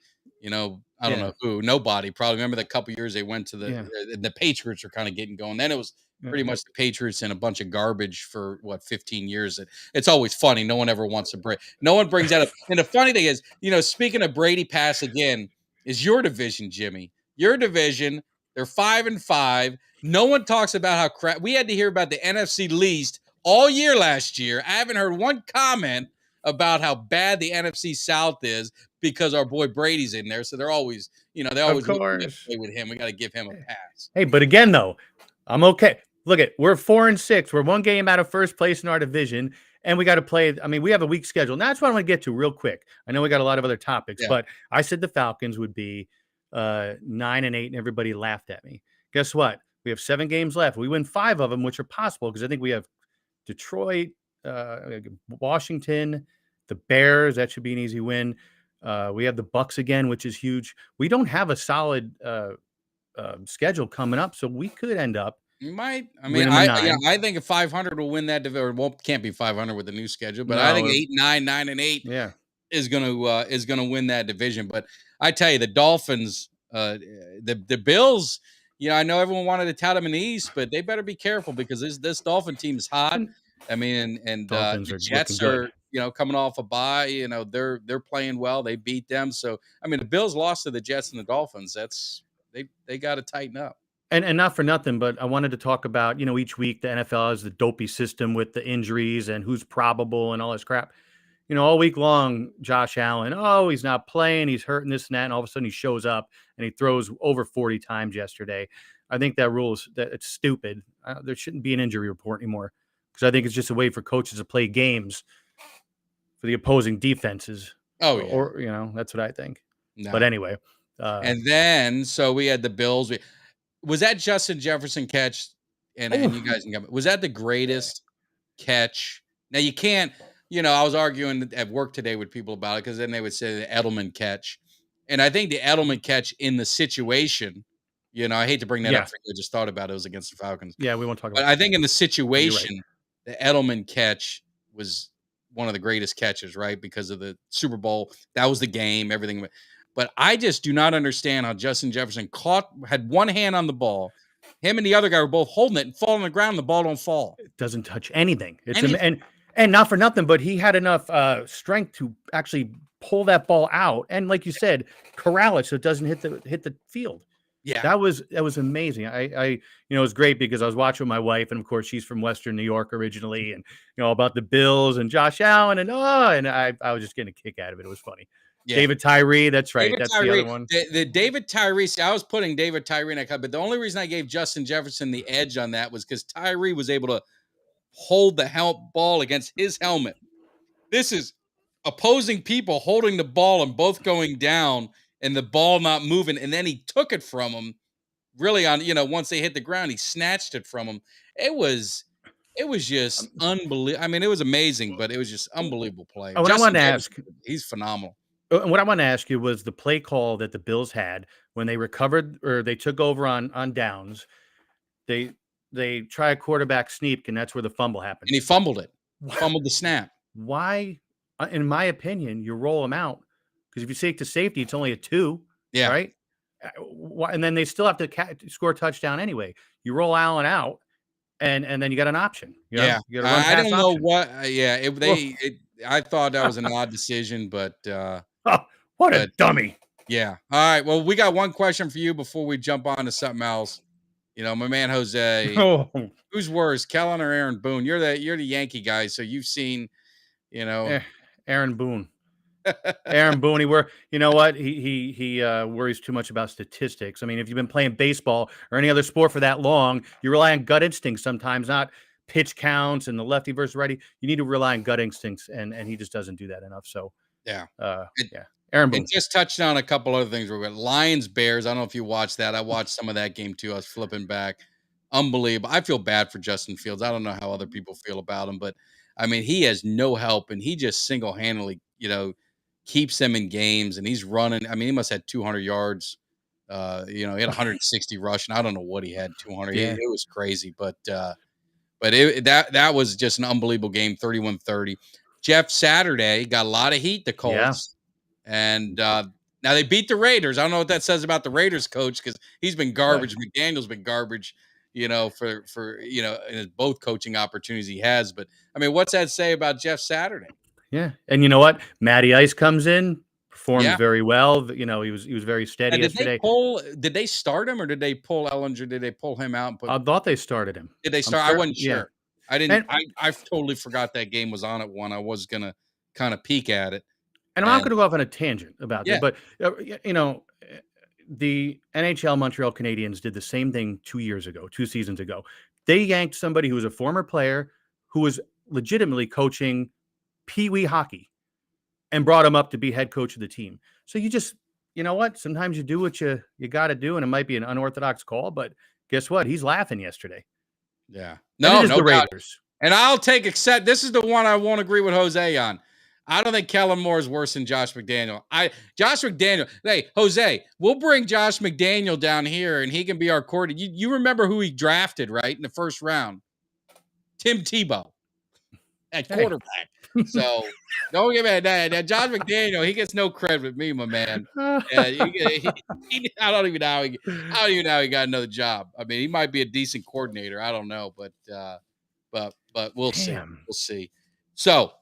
I don't know who, nobody. Probably remember the couple years they went to the Patriots were kind of getting going. Then it was pretty much the Patriots and a bunch of garbage for 15 years. It's always funny. No one ever wants to break. No one brings that up. And the funny thing is, speaking of Brady pass again, is your division, Jimmy. Your division. They're 5-5. No one talks about how crap. We had to hear about the NFC least all year last year. I haven't heard one comment about how bad the NFC South is because our boy Brady's in there. So they're always, they always play with him. We got to give him a pass. Hey, but again, though, I'm okay. Look we're 4-6. We're one game out of first place in our division, and we got to play. I mean, we have a weak schedule. And that's what I want to get to real quick. I know we got a lot of other topics, but I said the Falcons would be 9-8, and everybody laughed at me. Guess what? We have 7 games left. We win 5 of them, which are possible because I think we have Detroit, Washington, the Bears. That should be an easy win. We have the Bucks again, which is huge. We don't have a solid schedule coming up, so we could end up. You might. I mean, I think if 500 will win that division. Well, can't be 500 with the new schedule, but I think 8-9, 9-8 is gonna win that division. But I tell you, the Dolphins, the Bills. I know everyone wanted to tout them in the East, but they better be careful because this Dolphin team is hot. I mean, and the Jets are coming off a bye. They're playing well. They beat them. So I mean, the Bills lost to the Jets and the Dolphins. They got to tighten up. And not for nothing, but I wanted to talk about each week the NFL has the dopey system with the injuries and who's probable and all this crap. All week long, Josh Allen, he's not playing, he's hurting this and that, and all of a sudden he shows up and he throws over 40 times yesterday. I think that it's stupid. There shouldn't be an injury report anymore because I think it's just a way for coaches to play games for the opposing defenses. Or that's what I think. No. But anyway. And then, so we had the Bills. Was that Justin Jefferson catch? And you guys can was that the greatest catch? Now you can't. I was arguing at work today with people about it because then they would say the Edelman catch. And I think the Edelman catch in the situation, I hate to bring that up. I just thought about it. It was against the Falcons. Yeah, we won't talk about it. But I think in the situation, the Edelman catch was one of the greatest catches, right? Because of the Super Bowl. That was the game, everything. But I just do not understand how Justin Jefferson had one hand on the ball. Him and the other guy were both holding it and fall on the ground. The ball don't fall. It doesn't touch anything. And not for nothing, but he had enough strength to actually pull that ball out, and like you said, corral it so it doesn't hit the field. Yeah, that was amazing. I it was great because I was watching with my wife, and of course she's from Western New York originally, and about the Bills and Josh Allen, and I was just getting a kick out of it. It was funny. Yeah. David Tyree, that's right. That's the other one. The David Tyree. I was putting David Tyree in that cut, but the only reason I gave Justin Jefferson the edge on that was because Tyree was able to hold the ball against his helmet. This is opposing people holding the ball and both going down and the ball not moving. And then he took it from him really on, once they hit the ground, he snatched it from him. It was just unbelievable. I mean, it was amazing, but it was just unbelievable play. What I wanted to ask, he's phenomenal. What I want to ask you was the play call that the Bills had when they recovered or they took over on downs. They try a quarterback sneak, and that's where the fumble happened. And he fumbled it. Fumbled the snap. Why, in my opinion, you roll him out? Because if you take to safety, it's only a 2. Yeah. Right? And then they still have to score a touchdown anyway. You roll Allen out, and then you got an option. You got a run I don't know option. what. I thought that was an odd decision, but What a dummy. Yeah. All right. Well, we got one question for you before we jump on to something else. My man Jose. Oh. Who's worse, Kellen or Aaron Boone? You're the Yankee guy, so you've seen, Aaron Boone. Aaron Boone, you know what? He worries too much about statistics. I mean, if you've been playing baseball or any other sport for that long, you rely on gut instincts sometimes, not pitch counts and the lefty versus righty. You need to rely on gut instincts, and he just doesn't do that enough. So yeah. Aaron Boone. It just touched on a couple other things. We're Lions, Bears. I don't know if you watched that. I watched some of that game too. I was flipping back. Unbelievable. I feel bad for Justin Fields. I don't know how other people feel about him, but I mean, he has no help, and he just single-handedly, keeps them in games, and he's running. I mean, he must have had 200 yards. He had 160 rushing. I don't know what he had, 200. Yeah. It was crazy, but that was just an unbelievable game, 31-30. Jeff Saturday got a lot of heat, the Colts. Yeah. And now they beat the Raiders. I don't know what that says about the Raiders coach, because he's been garbage. Right. McDaniel's been garbage, for in both coaching opportunities he has. But I mean, what's that say about Jeff Saturday? Yeah, and you know what? Matty Ice comes in, performs very well. He was very steady yesterday. Did they start him, or did they pull Ellinger? Did they pull him out? I thought they started him. Did they start? I wasn't sure. Yeah. I didn't. I totally forgot that game was on at 1. I was gonna kind of peek at it. And I'm not going to go off on a tangent about that, but the NHL Montreal Canadiens did the same thing 2 seasons ago. They yanked somebody who was a former player who was legitimately coaching Pee-wee hockey and brought him up to be head coach of the team. So you just, sometimes you do what you got to do, and it might be an unorthodox call, but guess what? He's laughing yesterday. Yeah. No, the Raiders. And I'll take except this is the one I won't agree with Jose on. I don't think Kellen Moore is worse than Josh McDaniel. Josh McDaniel. Hey, Jose, we'll bring Josh McDaniel down here, and he can be our coordinator. You remember who he drafted, right, in the first round? Tim Tebow at quarterback. So don't give me that. Josh McDaniel, he gets no credit with me, my man. I don't even know how he got another job. I mean, he might be a decent coordinator. I don't know, but we'll see. We'll see. So,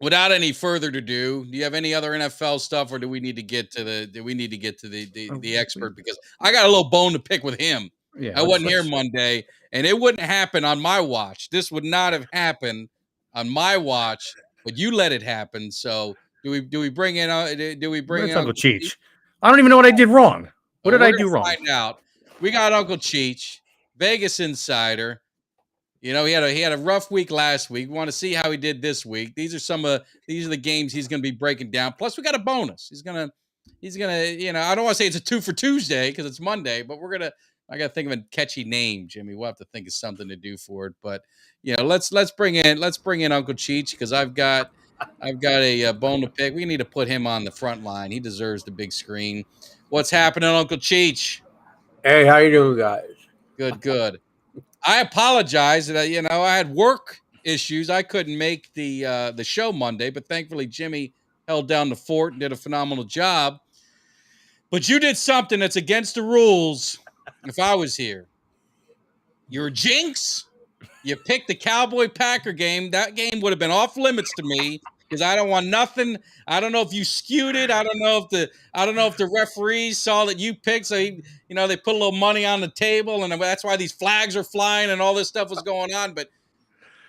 without any further ado, do you have any other NFL stuff, or do we need to get to the expert? Because I got a little bone to pick with him. Yeah, I wasn't here Monday, and it wouldn't happen on my watch. This would not have happened on my watch, but you let it happen. So do we bring in Uncle Cheech? I don't even know what I did wrong. What did I do wrong? Find out. We got Uncle Cheech, Vegas insider. He had a rough week last week. We want to see how he did this week. These are the games he's going to be breaking down. Plus, we got a bonus. He's gonna. I don't want to say it's a 2 for Tuesday because it's Monday, but I got to think of a catchy name, Jimmy. We'll have to think of something to do for it. But let's bring in Uncle Cheech, because I've got a bone to pick. We need to put him on the front line. He deserves the big screen. What's happening, Uncle Cheech? Hey, how you doing, guys? Good. I apologize that I had work issues. I couldn't make the show Monday, but thankfully Jimmy held down the fort and did a phenomenal job. But you did something that's against the rules. If I was here, you're a jinx. You picked the Cowboy-Packer game. That game would have been off limits to me because I don't want nothing. I don't know if you skewed it. I don't know if the referees saw that you picked. So they put a little money on the table, and that's why these flags are flying and all this stuff was going on. But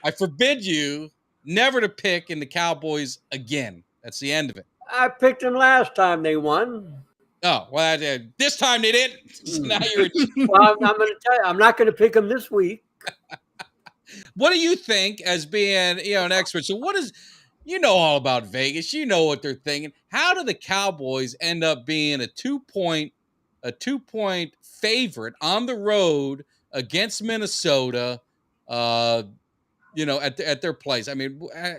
I forbid you never to pick in the Cowboys again. That's the end of it. I picked them last time they won. Oh, well, this time they didn't. So now you're. Well, I'm going to tell you, I'm not going to pick them this week. What do you think, as being an expert? So what is all about Vegas? You know what they're thinking. How do the Cowboys end up being a 2-point favorite on the road against Minnesota? At their place. I mean,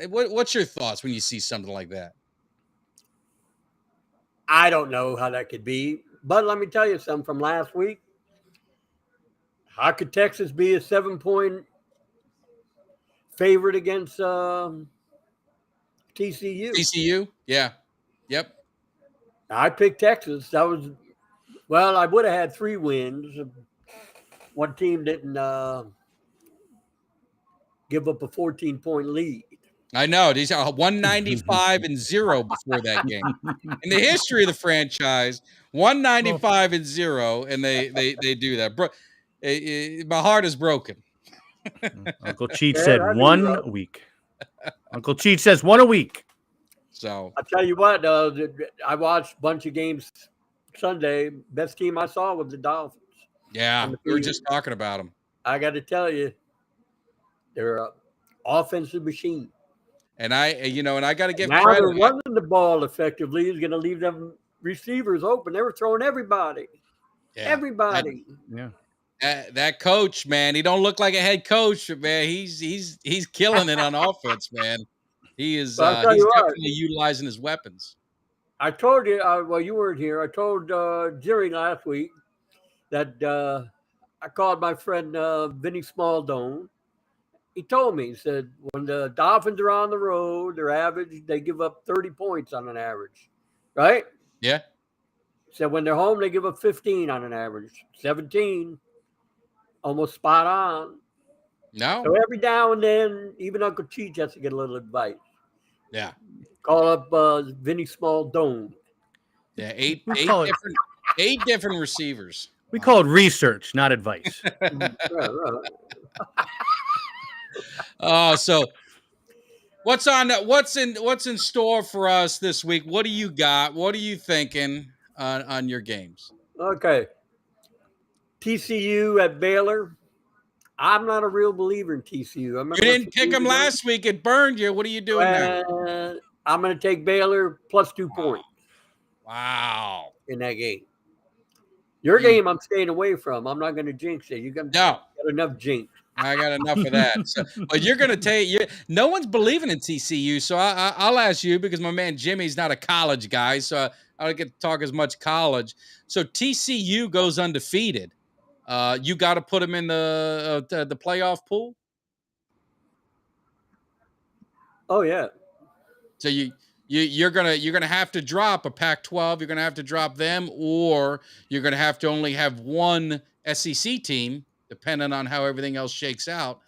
what's your thoughts when you see something like that? I don't know how that could be, but let me tell you something from last week. How could Texas be a 7-point favorite against TCU? TCU? Yeah. Yep. I picked Texas. I would have had 3 wins. One team didn't give up a 14-point lead. I know. These are 195-0 before that game. In the history of the franchise, 195-0, and they do that. My heart is broken. Uncle Cheech Yeah, said that'd be 1 rough. a week. Uncle Cheech says 1 a week. So I tell you what, I watched a bunch of games Sunday. Best team I saw was the Dolphins. yeah, On the we were field. just talking about them. I got to tell you, they're an offensive machine. And I got to give Now credit. they're running the ball effectively is going to leave them receivers open. They were throwing everybody. Yeah, Everybody. Yeah. that coach, man, he don't look like a head coach, man. He's killing it on offense, man. He is. But I'll tell He's you what. definitely utilizing his weapons. I told you, well, you weren't here. I told Jerry last week that I called my friend Vinny Smaldone. He told me, he said, when the Dolphins are on the road, they give up 30 points on an average, right? Yeah. He said when they're home, they give up 15 on an average, 17, almost spot on. No. So every now and then, even Uncle Cheech has to get a little advice. Yeah. Call up Vinny Smaldone. Yeah. We call it- eight different receivers. We call it research, not advice. So what's in store for us this week? What do you got? What are you thinking on your games? Okay. TCU at Baylor. I'm not a real believer in TCU. You didn't pick them last week. It burned you. What are you doing now? I'm going to take Baylor plus 2 points Wow. in that game. Your game, I'm staying away from. I'm not going to jinx it. You got enough jinx. I got enough of that. So, but you're going to take – no one's believing in TCU, so I'll ask you because my man Jimmy's not a college guy, so I don't get to talk as much college. So TCU goes undefeated. You got to put them in the playoff pool? Oh, yeah. So you're gonna have to drop a Pac-12. You're gonna have to drop them, or you're gonna have to only have one SEC team, depending on how everything else shakes out.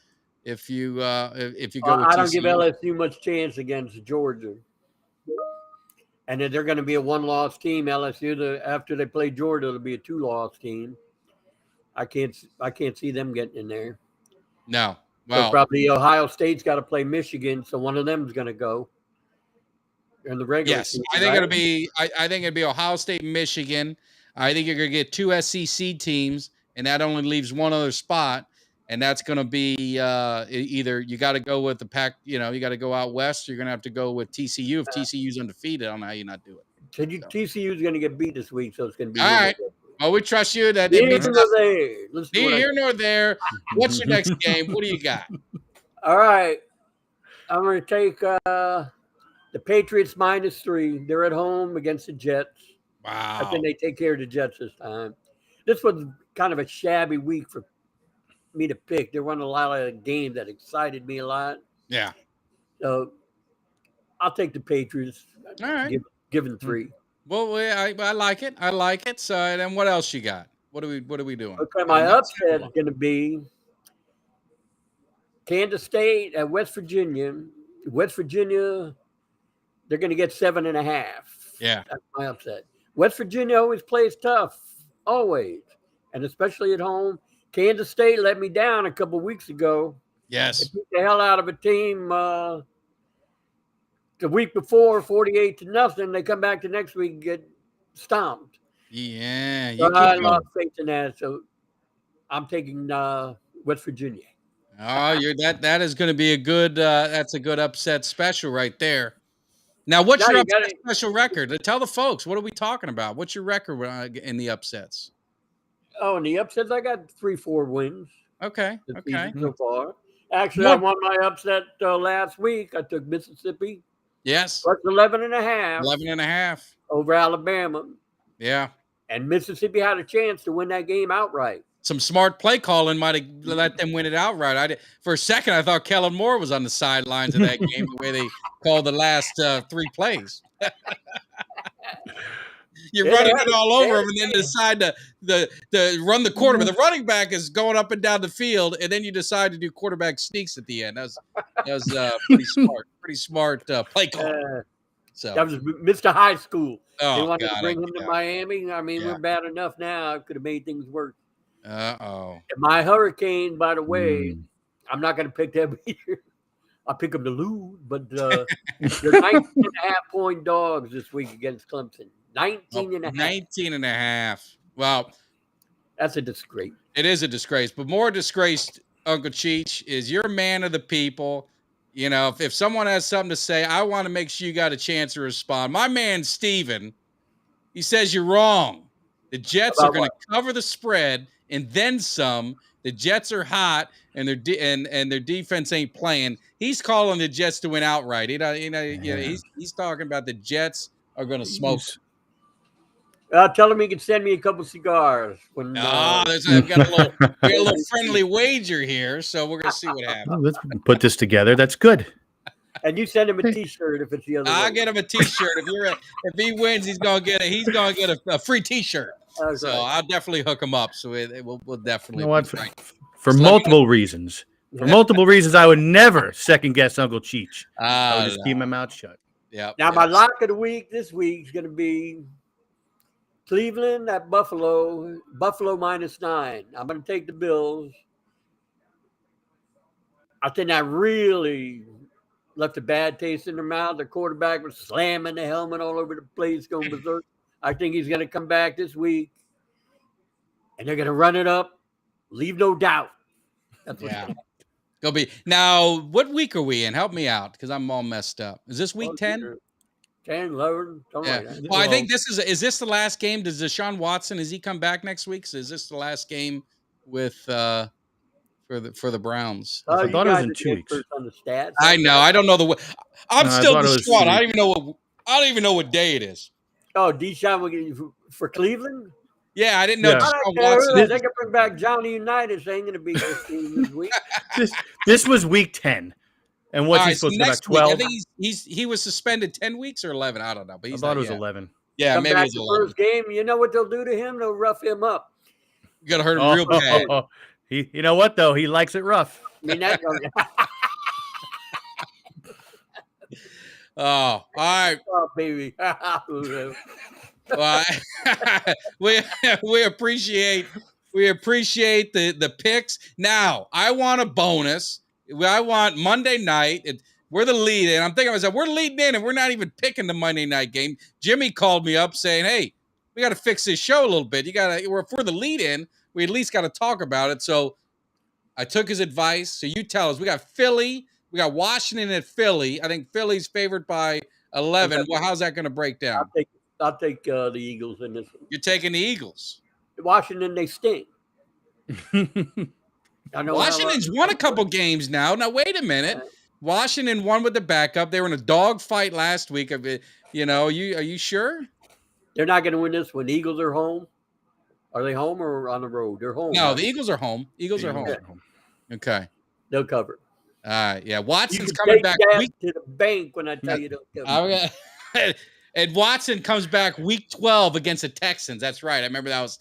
If you go with I don't TCU. give LSU much chance against Georgia, and then they're going to be a one-loss team. LSU after they play Georgia, it'll be a two-loss team. I can't see them getting in there. No, well, so probably Ohio State's got to play Michigan, so one of them's going to go. In the regular season, I think I think it'll be Ohio State, Michigan. I think you're going to get two SEC teams, and that only leaves one other spot, and that's going to be either you got to go with the Pac, you got to go out west. Or you're going to have to go with TCU if TCU's undefeated. I don't know how you not do it. So TCU's going to get beat this week, so it's going to be all right. Well, we trust you. That neither means neither here nor there. What's your next game? What do you got? All right, I'm going to take the Patriots -3. They're at home against the Jets. Wow. I think they take care of the Jets this time. This was kind of a shabby week for me to pick. There weren't a lot of games that excited me a lot. Yeah. So I'll take the Patriots. All right. Given 3. Well, I like it. I like it. So then what else you got? What are we doing? Okay, my upset is going to be Kansas State at West Virginia. West Virginia, they're going to get 7.5. Yeah. That's my upset. West Virginia always plays tough, always, and especially at home. Kansas State let me down a couple weeks ago. Yes. They beat the hell out of a team the week before, 48-0. They come back the next week and get stomped. Yeah. So I lost faith in that, so I'm taking West Virginia. Oh, that is going to be a good. That's a good upset special right there. Now, what's your upset special record? Tell the folks. What are we talking about? What's your record in the upsets? Oh, in the upsets, I got 3-4 wins. Okay. So far, actually, I won my upset last week. I took Mississippi. Yes. Plus 11.5. 11.5 over Alabama. Yeah. And Mississippi had a chance to win that game outright. Some smart play calling might have let them win it outright. For a second, I thought Kellen Moore was on the sidelines of that game, the way they called the last 3 plays. You're running it all over them, and then decide to run the quarterback. The running back is going up and down the field, and then you decide to do quarterback sneaks at the end. That was pretty smart. Pretty smart play call. So that was Mr. High School. They oh wanted god, to bring him to Miami. I mean, Yeah. we're bad enough now. It could have made things worse. uh-oh. And my Hurricane, by the way, Mm. I'm not going to pick them either. I'll pick them to lose, but they're 19.5-point dogs this week against Clemson. 19.5. 19.5. Well, That's a disgrace. it is a disgrace, but more disgraced, Uncle Cheech, is you're a man of the people. You know, if someone has something to say, I want to make sure you got a chance to respond. My man, Steven, he says you're wrong. The Jets are going to cover the spread and then some. The Jets are hot, and their their defense ain't playing. He's calling the Jets to win outright. He's talking about the Jets are going to smoke. Tell him he can send me a couple cigars. When I've got a little friendly wager here, so we're going to see what happens. Let's put this together. That's good. And you send him a T-shirt if it's the other. I'll get him a T-shirt. If he wins, he's gonna get a free T-shirt. That's so right. I'll definitely hook him up. So we'll definitely. You know what? For multiple reasons. For multiple reasons, I would never second guess Uncle Cheech. I would just keep my mouth shut. Yeah. Now my lock of the week this week is going to be Cleveland at Buffalo. Buffalo -9. I'm going to take the Bills. I think that really left a bad taste in their mouth. The quarterback was slamming the helmet all over the place, going berserk. I think he's going to come back this week, and they're going to run it up. Leave no doubt. That's what's Yeah. Go be now. What week are we in? Help me out because I'm all messed up. Is this week 10? 10, 11, something Yeah. like that. Well, I think this is this the last game? Does Deshaun Watson, has he come back next week? So is this the last game with for the Browns? I You thought it was guys in are 2 the weeks. experts on the stats. I know. I don't know I'm No, I still thought it was distraught. 2 I don't even know what day it is. Oh, Deshaun will get you for Cleveland? Yeah, I didn't know Yeah. I Deshaun don't care. Watson. They can bring back Johnny Unitas. Ain't going to be this team this week. This was week 10. And what's All he right, supposed so to go back? next week, 12? I think he was suspended 10 weeks or 11. I don't know, but I he's thought not it was yet. 11. Yeah, Come maybe back it's the 11. first game. You know what they'll do to him? They'll rough him up. You gotta hurt him real bad. You know what, though? He likes it rough. I mean, that Oh, all right. oh, baby. Well, we appreciate the picks. Now, I want a bonus. I want Monday night. We're the lead in. I'm thinking to myself, we're leading in, and we're not even picking the Monday night game. Jimmy called me up saying, "Hey, we got to fix this show a little bit. If we're the lead in, we at least got to talk about it." So I took his advice. So you tell us. We got Philly. We got Washington at Philly. I think Philly's favored by 11. Well, how's that going to break down? I'll take the Eagles in this one. You're taking the Eagles. Washington, they stink. I know Washington's won a couple games now. Now, wait a minute. Washington won with the backup. They were in a dog fight last week. Are you sure? They're not going to win this one. Eagles are home. Are they home or on the road? They're home. No, right? the Eagles are home. Eagles are home. Okay. They'll cover. All right. Yeah. Watson's You can coming take back that week. to the bank when I tell you they'll cover. And Watson comes back week 12 against the Texans. That's right. I remember that was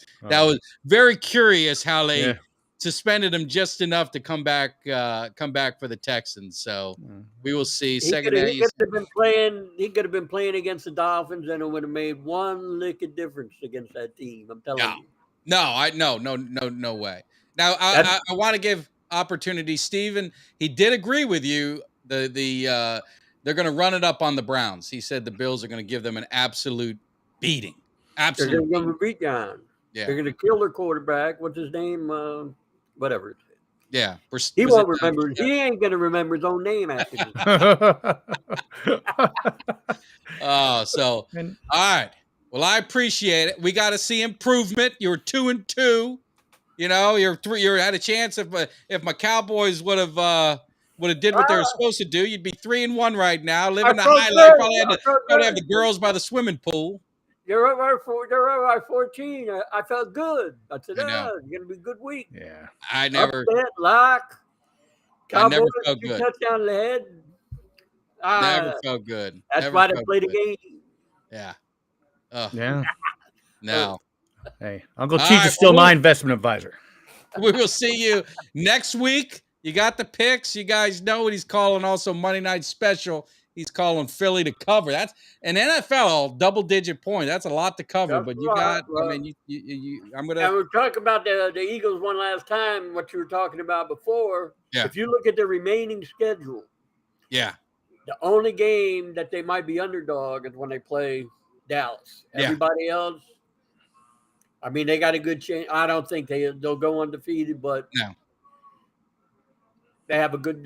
very curious how they suspended him just enough to come back for the Texans. So we will see. He could have been playing. He could have been playing against the Dolphins, and it would have made one lick of difference against that team. I'm telling you. No way. Now I want to give opportunity. Steven, he did agree with you. They're going to run it up on the Browns. He said the Bills are going to give them an absolute beating. Absolute. They're going to give them a beat down. Yeah. They're going to kill their quarterback. What's his name? Whatever. Yeah. He won't remember. He ain't going to remember his own name after this. All right. Well, I appreciate it. We got to see improvement. You're 2-2. You know, you had a chance if my Cowboys would have did what they were supposed to do, you'd be 3-1 right now, living the high life. Probably have the girls by the swimming pool. You're up by 14. I felt good. I said, it's going to be a good week. Yeah. I never lock. I never felt good. Touchdown in the head. Never felt good. That's never why they play the game. Yeah. Yeah. No. Hey, Uncle Cheech is still my investment advisor. We will see you next week. You got the picks. You guys know what he's calling. Also, Monday Night Special. He's calling Philly to cover. That's an NFL double-digit point. That's a lot to cover. That's But you right. got. I mean, I'm gonna. And we're talking about the Eagles one last time. What you were talking about before. Yeah. If you look at the remaining schedule, Yeah. the only game that they might be underdog is when they play Dallas. Yeah. Everybody else, I mean, they got a good chance. I don't think they'll go undefeated, but No. they have a good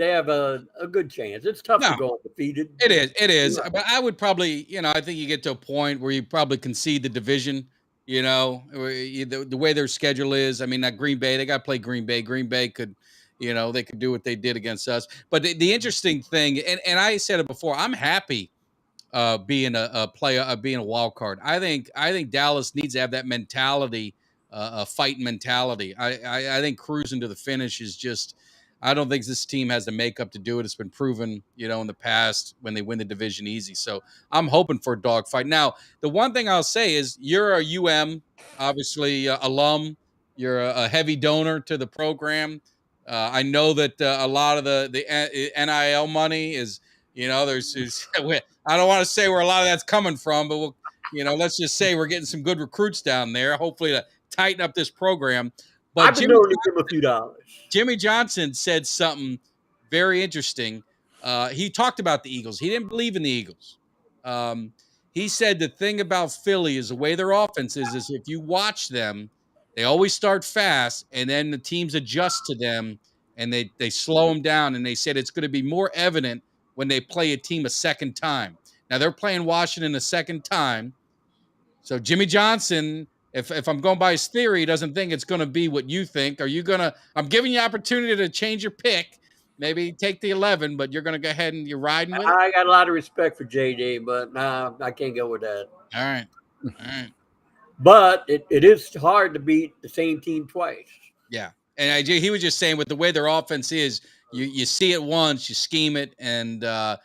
chance. It's tough to go undefeated. It is. Right. But I would probably, I think you get to a point where you probably concede the division. The way their schedule is. I mean, that Green Bay, they got to play Green Bay. Green Bay could, they could do what they did against us. But the interesting thing, and I said it before, I'm happy being a player, being a wild card. I think Dallas needs to have that mentality, a fight mentality. I think cruising to the finish is just. I don't think this team has the makeup to do it. It's been proven, in the past when they win the division easy. So I'm hoping for a dogfight. Now, the one thing I'll say is you're a obviously alum. You're a heavy donor to the program. I know that a lot of the NIL money is, there's I don't want to say where a lot of that's coming from, but let's just say we're getting some good recruits down there, hopefully to tighten up this program. But I've been known to give him a few dollars. Jimmy Johnson said something very interesting. He talked about the Eagles. He didn't believe in the Eagles. He said the thing about Philly is the way their offense is if you watch them, they always start fast, and then the teams adjust to them, and they slow them down. And they said it's going to be more evident when they play a team a second time. Now, they're playing Washington a second time. So Jimmy Johnson, if I'm going by his theory, he doesn't think it's going to be what you think. Are you going to – I'm giving you opportunity to change your pick. Maybe take the 11, but you're going to go ahead and you're riding with it? I got a lot of respect for JJ, but nah, I can't go with that. All right. But it is hard to beat the same team twice. Yeah. And he was just saying with the way their offense is, you see it once, you scheme it, and right.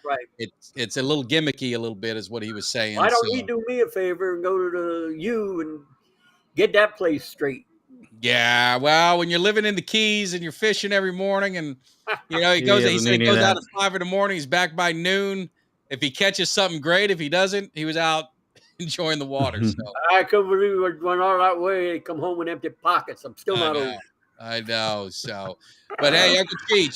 It's a little gimmicky a little bit is what he was saying. Why don't you do me a favor and go to you and get that place straight? Yeah, well, when you're living in the Keys and you're fishing every morning, and he goes, he said he goes out at 5 a.m. He's back by noon. If he catches something great, if he doesn't, he was out enjoying the water. So I couldn't believe we went all that way. Come home with empty pockets. I'm still not old. I know. So, but hey, Uncle Cheech,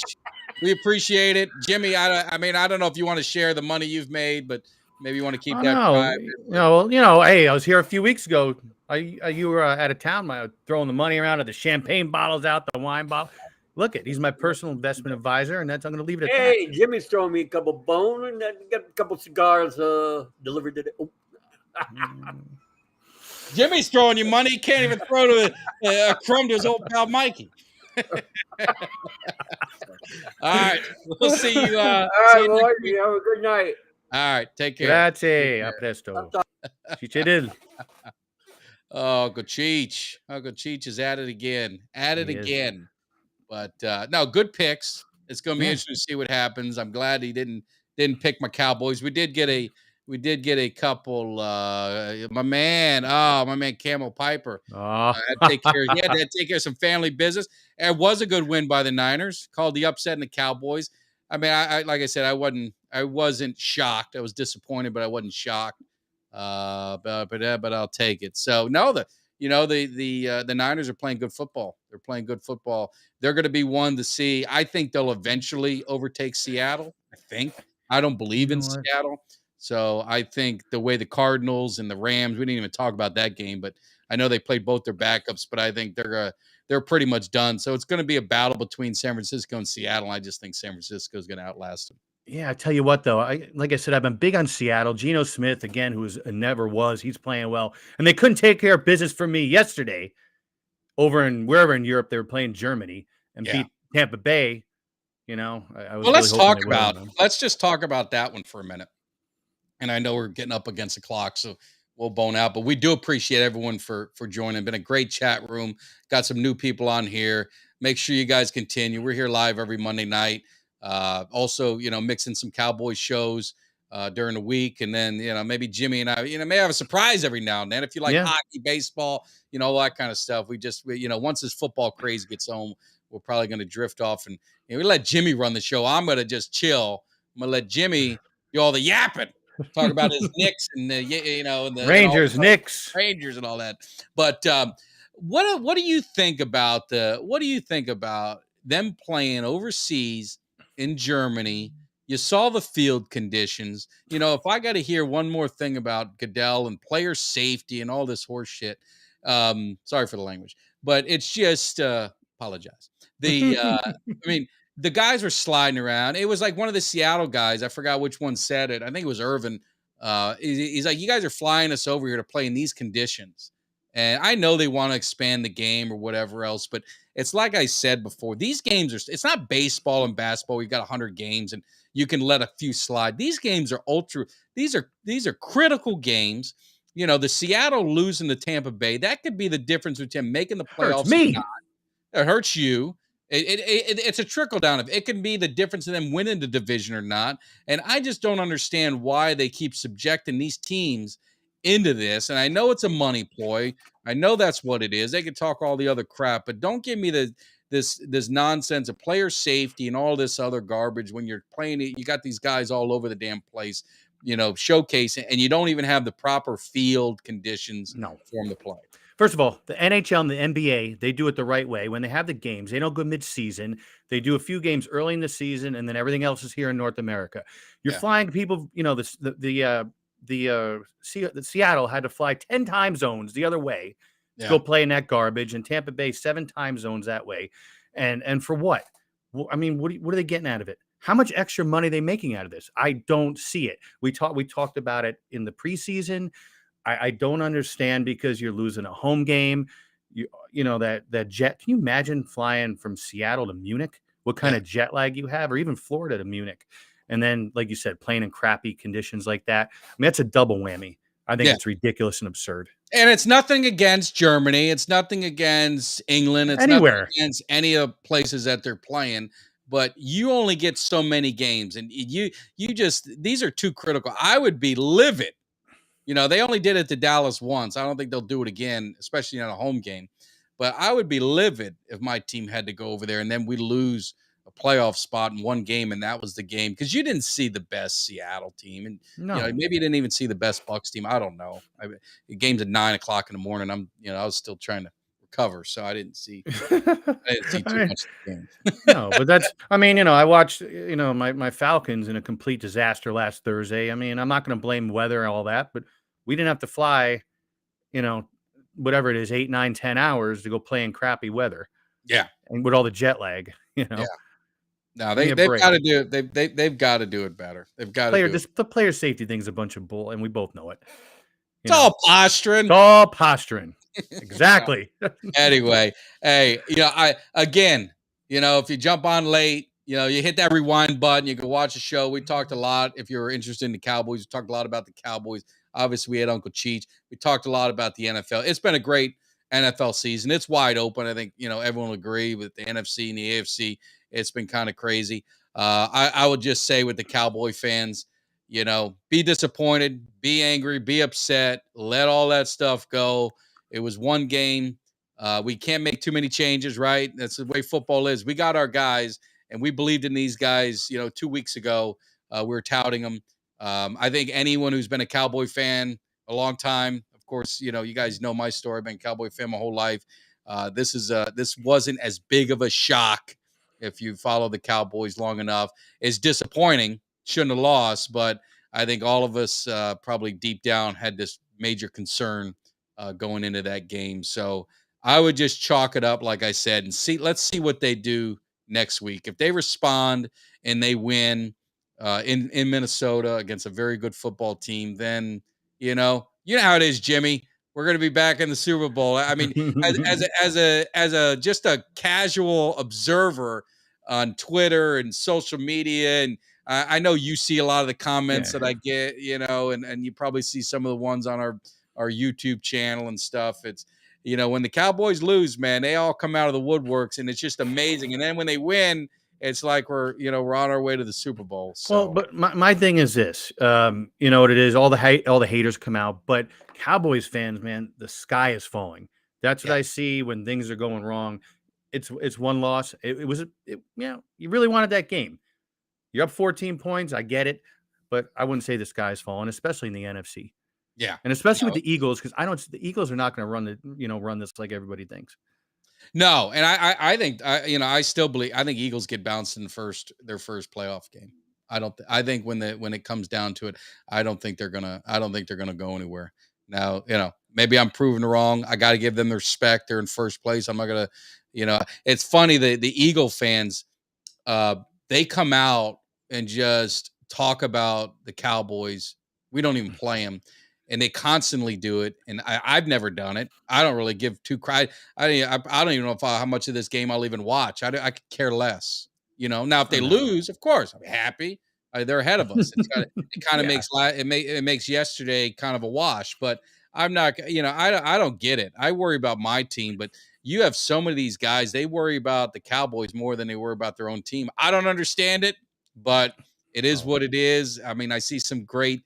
we appreciate it, Jimmy. I mean, I don't know if you want to share the money you've made, but maybe you want to keep that private. Hey, I was here a few weeks ago. You were out of town, throwing the money around, the champagne bottles out, the wine bottle. Look he's my personal investment advisor, and I'm going to leave it at that. Hey, Jimmy's throwing me a couple bone, and then got a couple cigars delivered today. Oh. Jimmy's throwing you money. He can't even throw to a crumb to his old pal Mikey. All right, we'll see you. All right, boys. You have a good night. All right, take care. Grazie, a presto. Oh, Uncle Cheech. Uncle Cheech is at it again. Again. But no, good picks. It's going to be interesting to see what happens. I'm glad he didn't pick my Cowboys. We did get a couple. My man Camel Piper. Oh. He had to take care of some family business. It was a good win by the Niners. Called the upset in the Cowboys. I mean, I like I said, I wasn't shocked. I was disappointed, but I wasn't shocked. But I'll take it. So no, the Niners are playing good football. They're playing good football. They're going to be one to see. I think they'll eventually overtake Seattle. I don't believe in Seattle. So I think the way the Cardinals and the Rams, we didn't even talk about that game, but I know they played both their backups, but I think they're pretty much done. So it's going to be a battle between San Francisco and Seattle. I just think San Francisco is going to outlast them. Yeah, I tell you what, though, like I said, I've been big on Seattle. Geno Smith, again, who's never was, he's playing well. And they couldn't take care of business for me yesterday over in wherever in Europe. They were playing Germany and beat Tampa Bay. Let's just talk about that one for a minute. And I know we're getting up against the clock, so we'll bone out. But we do appreciate everyone for joining. Been a great chat room. Got some new people on here. Make sure you guys continue. We're here live every Monday night. Also, mixing some Cowboys shows during the week. And then, maybe Jimmy and I, may have a surprise every now and then. If you like hockey, baseball, all that kind of stuff. We once this football craze gets home, we're probably going to drift off and we let Jimmy run the show. I'm going to just chill. I'm going to let Jimmy do all the yapping, talk about his Knicks and the, and the Rangers, Knicks, Rangers, and all that. But what do you think about them playing overseas in Germany? You saw the field conditions. If I got to hear one more thing about Goodell and player safety and all this horse shit, sorry for the language, but it's just apologize. I mean, the guys were sliding around. It was like one of the Seattle guys. I forgot which one said it. I think it was Irvin. He's like, you guys are flying us over here to play in these conditions. And I know they want to expand the game or whatever else, but it's like I said before, these games it's not baseball and basketball. We've got 100 games and you can let a few slide. These games are these are critical games. The Seattle losing to Tampa Bay, that could be the difference between making the playoffs. Hurts me. It hurts you. It's a trickle down. It can be the difference in them winning the division or not. And I just don't understand why they keep subjecting these teams into this. And I know it's a money ploy. I know that's what it is. They can talk all the other crap, but don't give me this nonsense of player safety and all this other garbage when you're playing it. You got these guys all over the damn place, showcasing, and you don't even have the proper field conditions for them to play. First of all, the NHL and the NBA, they do it the right way. When they have the games, they don't go mid-season. They do a few games early in the season, and then everything else is here in North America. You're flying people, the Seattle had to fly 10 time zones the other way to go play in that garbage, and Tampa Bay 7 time zones that way. And for what? I mean, what are they getting out of it? How much extra money are they making out of this? I don't see it. We talked about it in the preseason. I don't understand, because you're losing a home game. That jet. Can you imagine flying from Seattle to Munich? What kind of jet lag you have, or even Florida to Munich? And then, like you said, playing in crappy conditions like that. I mean, that's a double whammy. I think it's ridiculous and absurd. And it's nothing against Germany. It's nothing against England. It's anywhere nothing against any of the places that they're playing. But you only get so many games, and these are too critical. I would be livid. They only did it to Dallas once. I don't think they'll do it again, especially on a home game. But I would be livid if my team had to go over there and then we lose a playoff spot in one game, and that was the game, because you didn't see the best Seattle team, and maybe you didn't even see the best Bucks team. I don't know. The game's at 9:00 in the morning. I was still trying to recover, so I didn't see too much of the game. No, but I watched my Falcons in a complete disaster last Thursday. I mean, I'm not going to blame weather and all that, but we didn't have to fly, whatever it is, 8, 9, 10 hours to go play in crappy weather. Yeah. And with all the jet lag, Yeah. No, they've got to do it. They've got to do it better. They've got to do it. The player safety thing is a bunch of bull, and we both know it. It's all posturing. It's all posturing. Exactly. Anyway, hey, if you jump on late, you hit that rewind button, you can watch the show. We talked a lot. If you're interested in the Cowboys, we talked a lot about the Cowboys. Obviously, we had Uncle Cheech. We talked a lot about the NFL. It's been a great NFL season. It's wide open. I think, everyone will agree with the NFC and the AFC. It's been kind of crazy. I would just say with the Cowboy fans, be disappointed, be angry, be upset, let all that stuff go. It was one game. We can't make too many changes, right? That's the way football is. We got our guys, and we believed in these guys, 2 weeks ago. We were touting them. I think anyone who's been a Cowboy fan a long time, of course, you guys know my story. I've been a Cowboy fan my whole life. This wasn't as big of a shock if you follow the Cowboys long enough. It's disappointing. Shouldn't have lost, but I think all of us probably deep down had this major concern going into that game. So I would just chalk it up, like I said, and let's see what they do next week. If they respond and they win in Minnesota against a very good football team, then you know how it is, Jimmy. We're going to be back in the Super Bowl. I mean, as a just a casual observer on Twitter and social media, and I know you see a lot of the comments that I get, and you probably see some of the ones on our YouTube channel and stuff. It's when the Cowboys lose, man, they all come out of the woodworks, and it's just amazing. And then when they win, it's like we're on our way to the Super Bowl. So. Well, but my thing is this, you know what it is? All the haters come out, but Cowboys fans, man, the sky is falling. That's what I see when things are going wrong. it's one loss. You really wanted that game. You're up 14 points. I get it, but I wouldn't say the sky's falling, especially in the NFC. Yeah, and especially with the Eagles, because the Eagles are not going to run this like everybody thinks. No, and I think I still believe Eagles get bounced in their first playoff game. I think when it comes down to it, I don't think they're gonna go anywhere. Now, maybe I'm proven wrong. I got to give them the respect. They're in first place. I'm not gonna, it's funny that the Eagle fans, they come out and just talk about the Cowboys. We don't even play them. And they constantly do it, and I've never done it. I don't really give two cry. I don't even know how much of this game I'll even watch. I could care less. Now if they lose, of course I'm happy. They're ahead of us. It kind of makes yesterday kind of a wash. But I'm not. I don't get it. I worry about my team, but you have so many of these guys. They worry about the Cowboys more than they worry about their own team. I don't understand it, but it is what it is. I mean, I see some great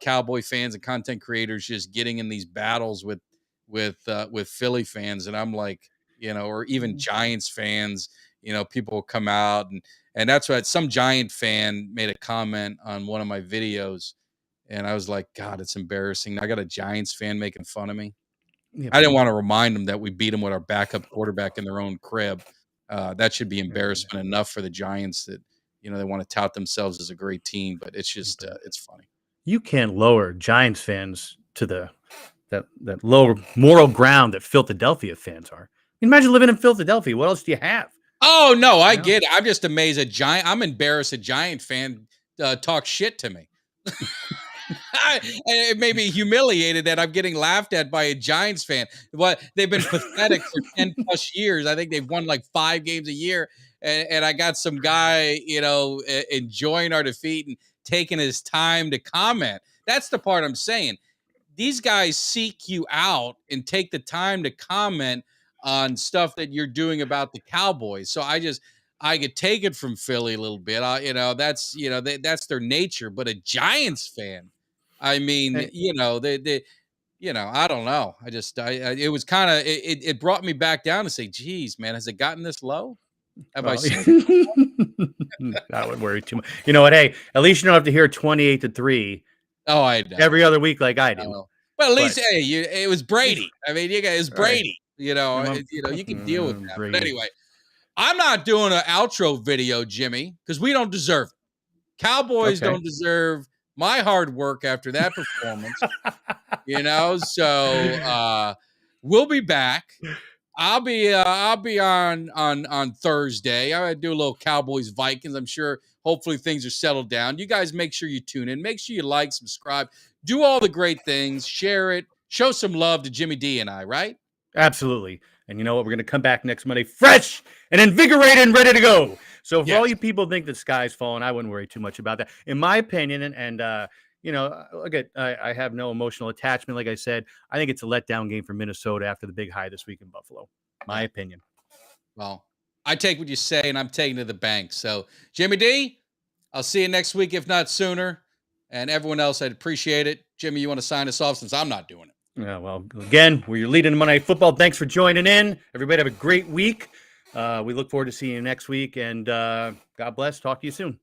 Cowboy fans and content creators just getting in these battles with Philly fans. And I'm like, or even Giants fans, people will come out and that's what some Giant fan made a comment on one of my videos. And I was like, God, it's embarrassing. I got a Giants fan making fun of me. Yeah, I didn't want to remind them that we beat them with our backup quarterback in their own crib. That should be embarrassment enough for the Giants that, they want to tout themselves as a great team, but it's just, it's funny. You can't lower Giants fans to that lower moral ground that Philadelphia fans are. Imagine living in Philadelphia. What else do you have? Oh no, I get it. I'm just amazed I'm embarrassed a Giant fan talk shit to me. It made me humiliated that I'm getting laughed at by a Giants fan. What they've been pathetic for 10 plus years. I think they've won like 5 games a year, and I got some guy enjoying our defeat and taking his time to comment. That's the part I'm saying. These guys seek you out and take the time to comment on stuff that you're doing about the Cowboys. So I could take it from Philly a little bit. That's that's their nature. But a Giants fan, I mean, I don't know. It was kind of it brought me back down to say, geez, man, has it gotten this low? Have I seen that would worry too much. You know what? Hey, at least you don't have to hear 28-3. Oh, I know. Every other week like I do. But at least, it was Brady. I mean, it was Brady. Right. You can deal with that. Brady. But anyway, I'm not doing an outro video, Jimmy, because we don't deserve it. Cowboys don't deserve my hard work after that performance. So we'll be back. I'll be on Thursday. I do a little Cowboys Vikings. I'm sure hopefully things are settled down. You guys make sure you tune in. Make sure you like, subscribe, do all the great things, share it, show some love to Jimmy D and I, right? Absolutely. And you know what? We're going to come back next Monday fresh and invigorated and ready to go. So for all you people think the sky's falling, I wouldn't worry too much about that. In my opinion, and I have no emotional attachment. Like I said, I think it's a letdown game for Minnesota after the big high this week in Buffalo. My opinion. Well, I take what you say, and I'm taking it to the bank. So, Jimmy D, I'll see you next week, if not sooner. And everyone else, I'd appreciate it. Jimmy, you want to sign us off since I'm not doing it? Yeah, well, again, we're your lead in Monday Night Football. Thanks for joining in. Everybody have a great week. We look forward to seeing you next week. And God bless. Talk to you soon.